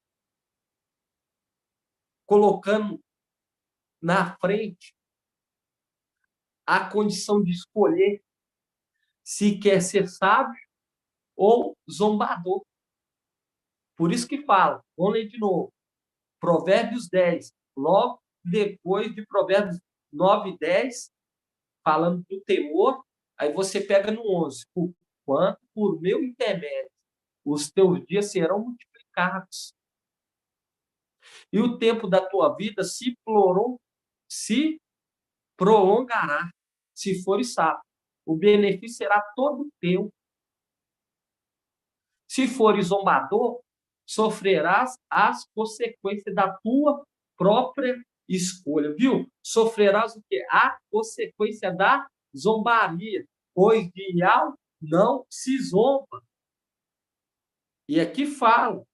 Colocando na frente a condição de escolher se quer ser sábio ou zombador. Por isso que fala, vamos ler de novo, Provérbios 10, logo depois de Provérbios 9 e 10, falando do temor, aí você pega no 11, porquanto por meu intermédio os teus dias serão multiplicados. E o tempo da tua vida se prolongará, se fores sábio. O benefício será todo teu. Se fores zombador, sofrerás as consequências da tua própria escolha, viu? Sofrerás o quê? A consequência da zombaria, pois de Yahweh não se zomba. E aqui fala,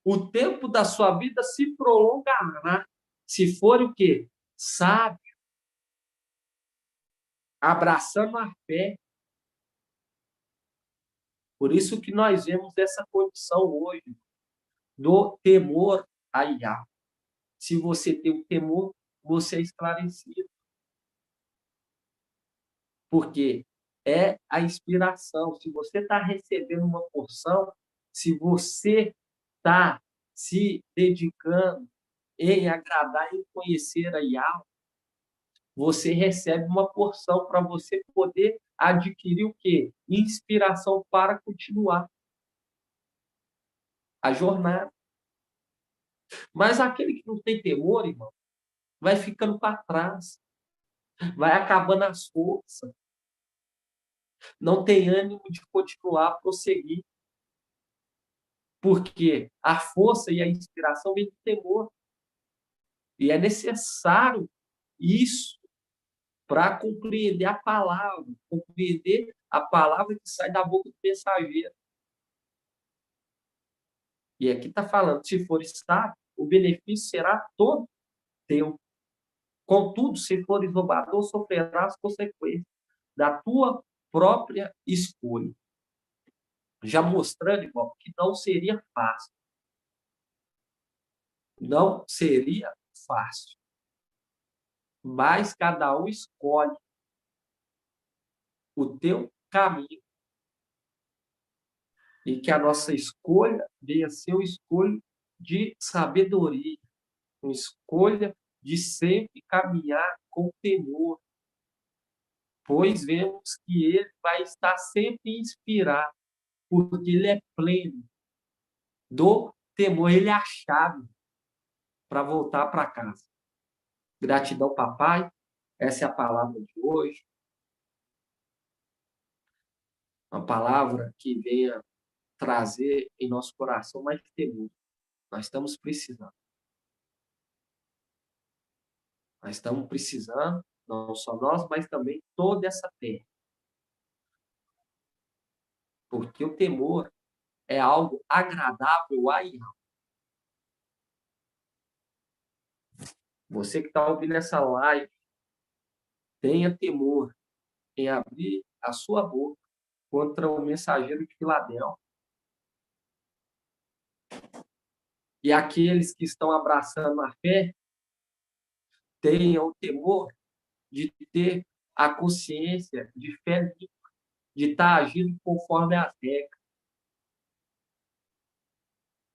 o tempo da sua vida se prolongará, se for o quê? Sábio, abraçando a fé. Por isso que nós vemos essa condição hoje do temor a Yahweh. Se você tem o temor, você é esclarecido. Porque é a inspiração. Se você está recebendo uma porção, se você está se dedicando em agradar, em conhecer a Yahweh, você recebe uma porção para você poder adquirir o quê? Inspiração para continuar a jornada. Mas aquele que não tem temor, irmão, vai ficando para trás, vai acabando as forças, não tem ânimo de continuar a prosseguir. Porque a força e a inspiração vem do temor. E é necessário isso para compreender a palavra que sai da boca do mensageiro. E aqui está falando, se for estável, o benefício será todo teu. Contudo, se fores roubador, sofrerás as consequências da tua própria escolha. Já mostrando, irmão, que não seria fácil. Não seria fácil. Mas cada um escolhe o teu caminho. E que a nossa escolha venha ser uma escolha de sabedoria, uma escolha de sempre caminhar com temor, pois vemos que ele vai estar sempre inspirado, porque ele é pleno do temor, ele é a chave para voltar para casa. Gratidão, papai. Essa é a palavra de hoje. Uma palavra que venha trazer em nosso coração mais temor. Nós estamos precisando. Nós estamos precisando, não só nós, mas também toda essa terra. Porque o temor é algo agradável a Yahweh. Você que está ouvindo essa live, tenha temor em abrir a sua boca contra o mensageiro de Filadélfia. E aqueles que estão abraçando a fé, tenham o temor de ter a consciência de fé limpa, de estar agindo conforme as regras.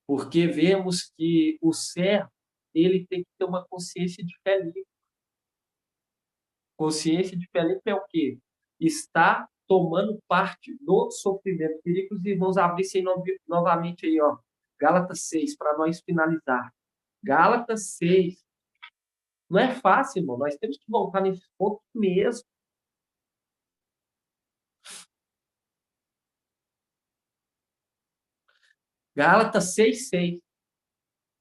Porque vemos que o servo, ele tem que ter uma consciência de fé limpa. Consciência de fé limpa é o quê? Está tomando parte do sofrimento. Queria que os irmãos abrissem novamente aí, ó, Gálatas 6, para nós finalizar. Gálatas 6. Não é fácil, irmão. Nós temos que voltar nesse ponto mesmo. Gálatas 6:6.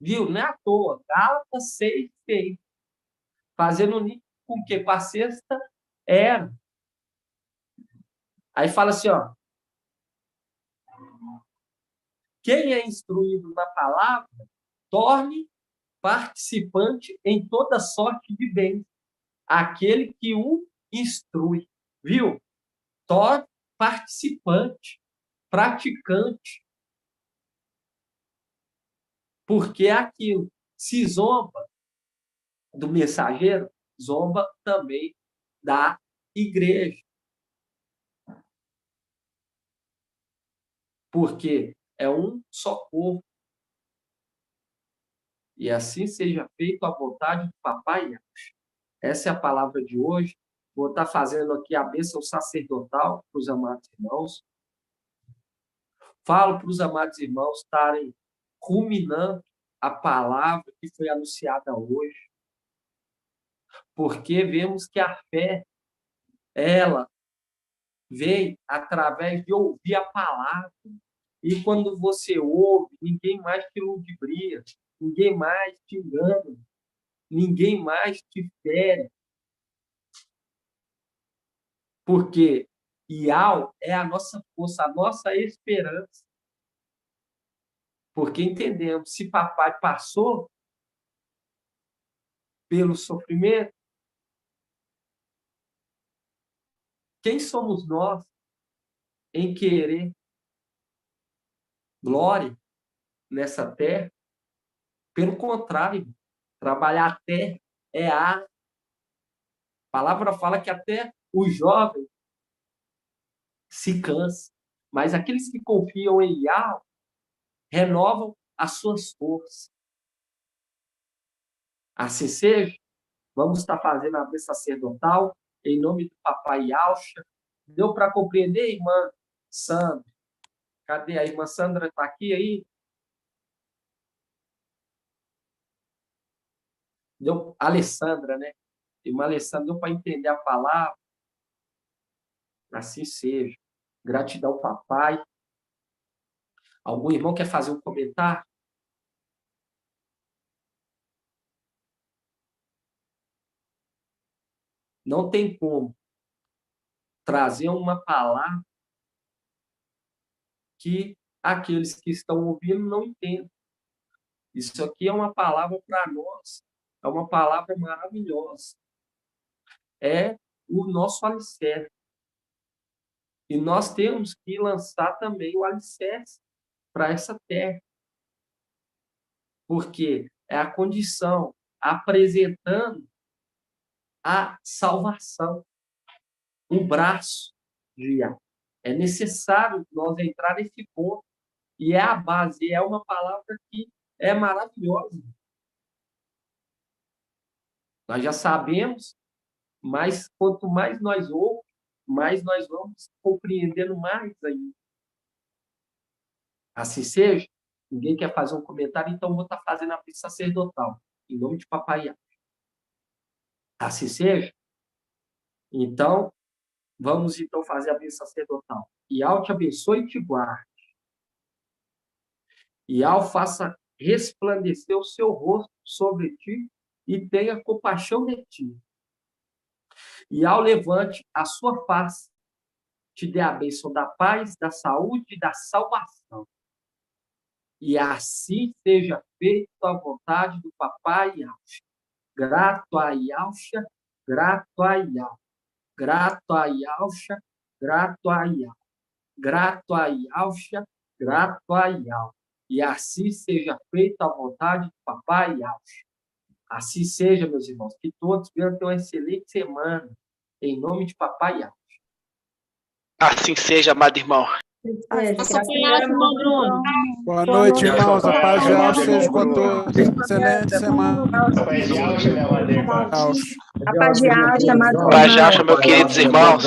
Viu? Não é à toa. Gálatas 6:6. Fazendo link com o quê? Com a sexta era. Aí fala assim, ó. Quem é instruído na palavra, torne participante em toda sorte de bens. Aquele que o instrui. Viu? Torne participante, praticante. Porque é aquilo. Se zomba do mensageiro, zomba também da igreja. Porque é um só corpo. E assim seja feito a vontade do Papai Yahweh. Essa é a palavra de hoje. Vou estar fazendo aqui a bênção sacerdotal para os amados irmãos. Falo para os amados irmãos estarem ruminando a palavra que foi anunciada hoje. Porque vemos que a fé, ela vem através de ouvir a palavra. E quando você ouve, ninguém mais te ludibria, ninguém mais te engana, ninguém mais te fere. Porque Yahweh é a nossa força, a nossa esperança. Porque entendemos, se papai passou pelo sofrimento, quem somos nós em querer glória nessa terra? Pelo contrário, trabalhar a terra é a palavra fala que até os jovens se cansam. Mas aqueles que confiam em Yahweh renovam as suas forças. Assim seja, vamos estar fazendo a bênção sacerdotal em nome do Papai Yaucha. Deu para compreender, irmã Sandra? Cadê a irmã Sandra? Está aqui aí? Deu, Alessandra, né? Irmã Alessandra, deu para entender a palavra? Assim seja. Gratidão, papai. Algum irmão quer fazer um comentário? Não tem como trazer uma palavra que aqueles que estão ouvindo não entendem. Isso aqui é uma palavra para nós. É uma palavra maravilhosa. É o nosso alicerce. E nós temos que lançar também o alicerce para essa terra. Porque é a condição apresentando a salvação. O braço de Yahweh. É necessário nós entrar nesse ponto. E é a base, é uma palavra que é maravilhosa. Nós já sabemos, mas quanto mais nós ouvimos, mais nós vamos compreendendo mais ainda. Assim seja, ninguém quer fazer um comentário, então vou estar fazendo a bênção sacerdotal, em nome de Papai Yahweh. Assim seja, então, vamos então fazer a bênção sacerdotal. Yahweh te abençoe e te guarde. Yahweh faça resplandecer o seu rosto sobre ti e tenha compaixão de ti. Yahweh levante a sua face, te dê a bênção da paz, da saúde e da salvação. E assim seja feita a vontade do Papai Yahweh. Grato a Yahweh, grato a Yahweh. Grato a Yahweh, grato a Yahweh. Grato a Yahweh, grato a Yahweh. E assim seja feita a vontade do Papai Yahweh. Assim seja, meus irmãos, que todos venham ter uma excelente semana, em nome de Papai Yahweh. Assim seja, amado irmão. Boa noite, irmãos. A paz de Yahweh seja com todos. Excelente semana. A paz de Yahweh, amados irmãos. Paz de Yahweh, meus queridos irmãos.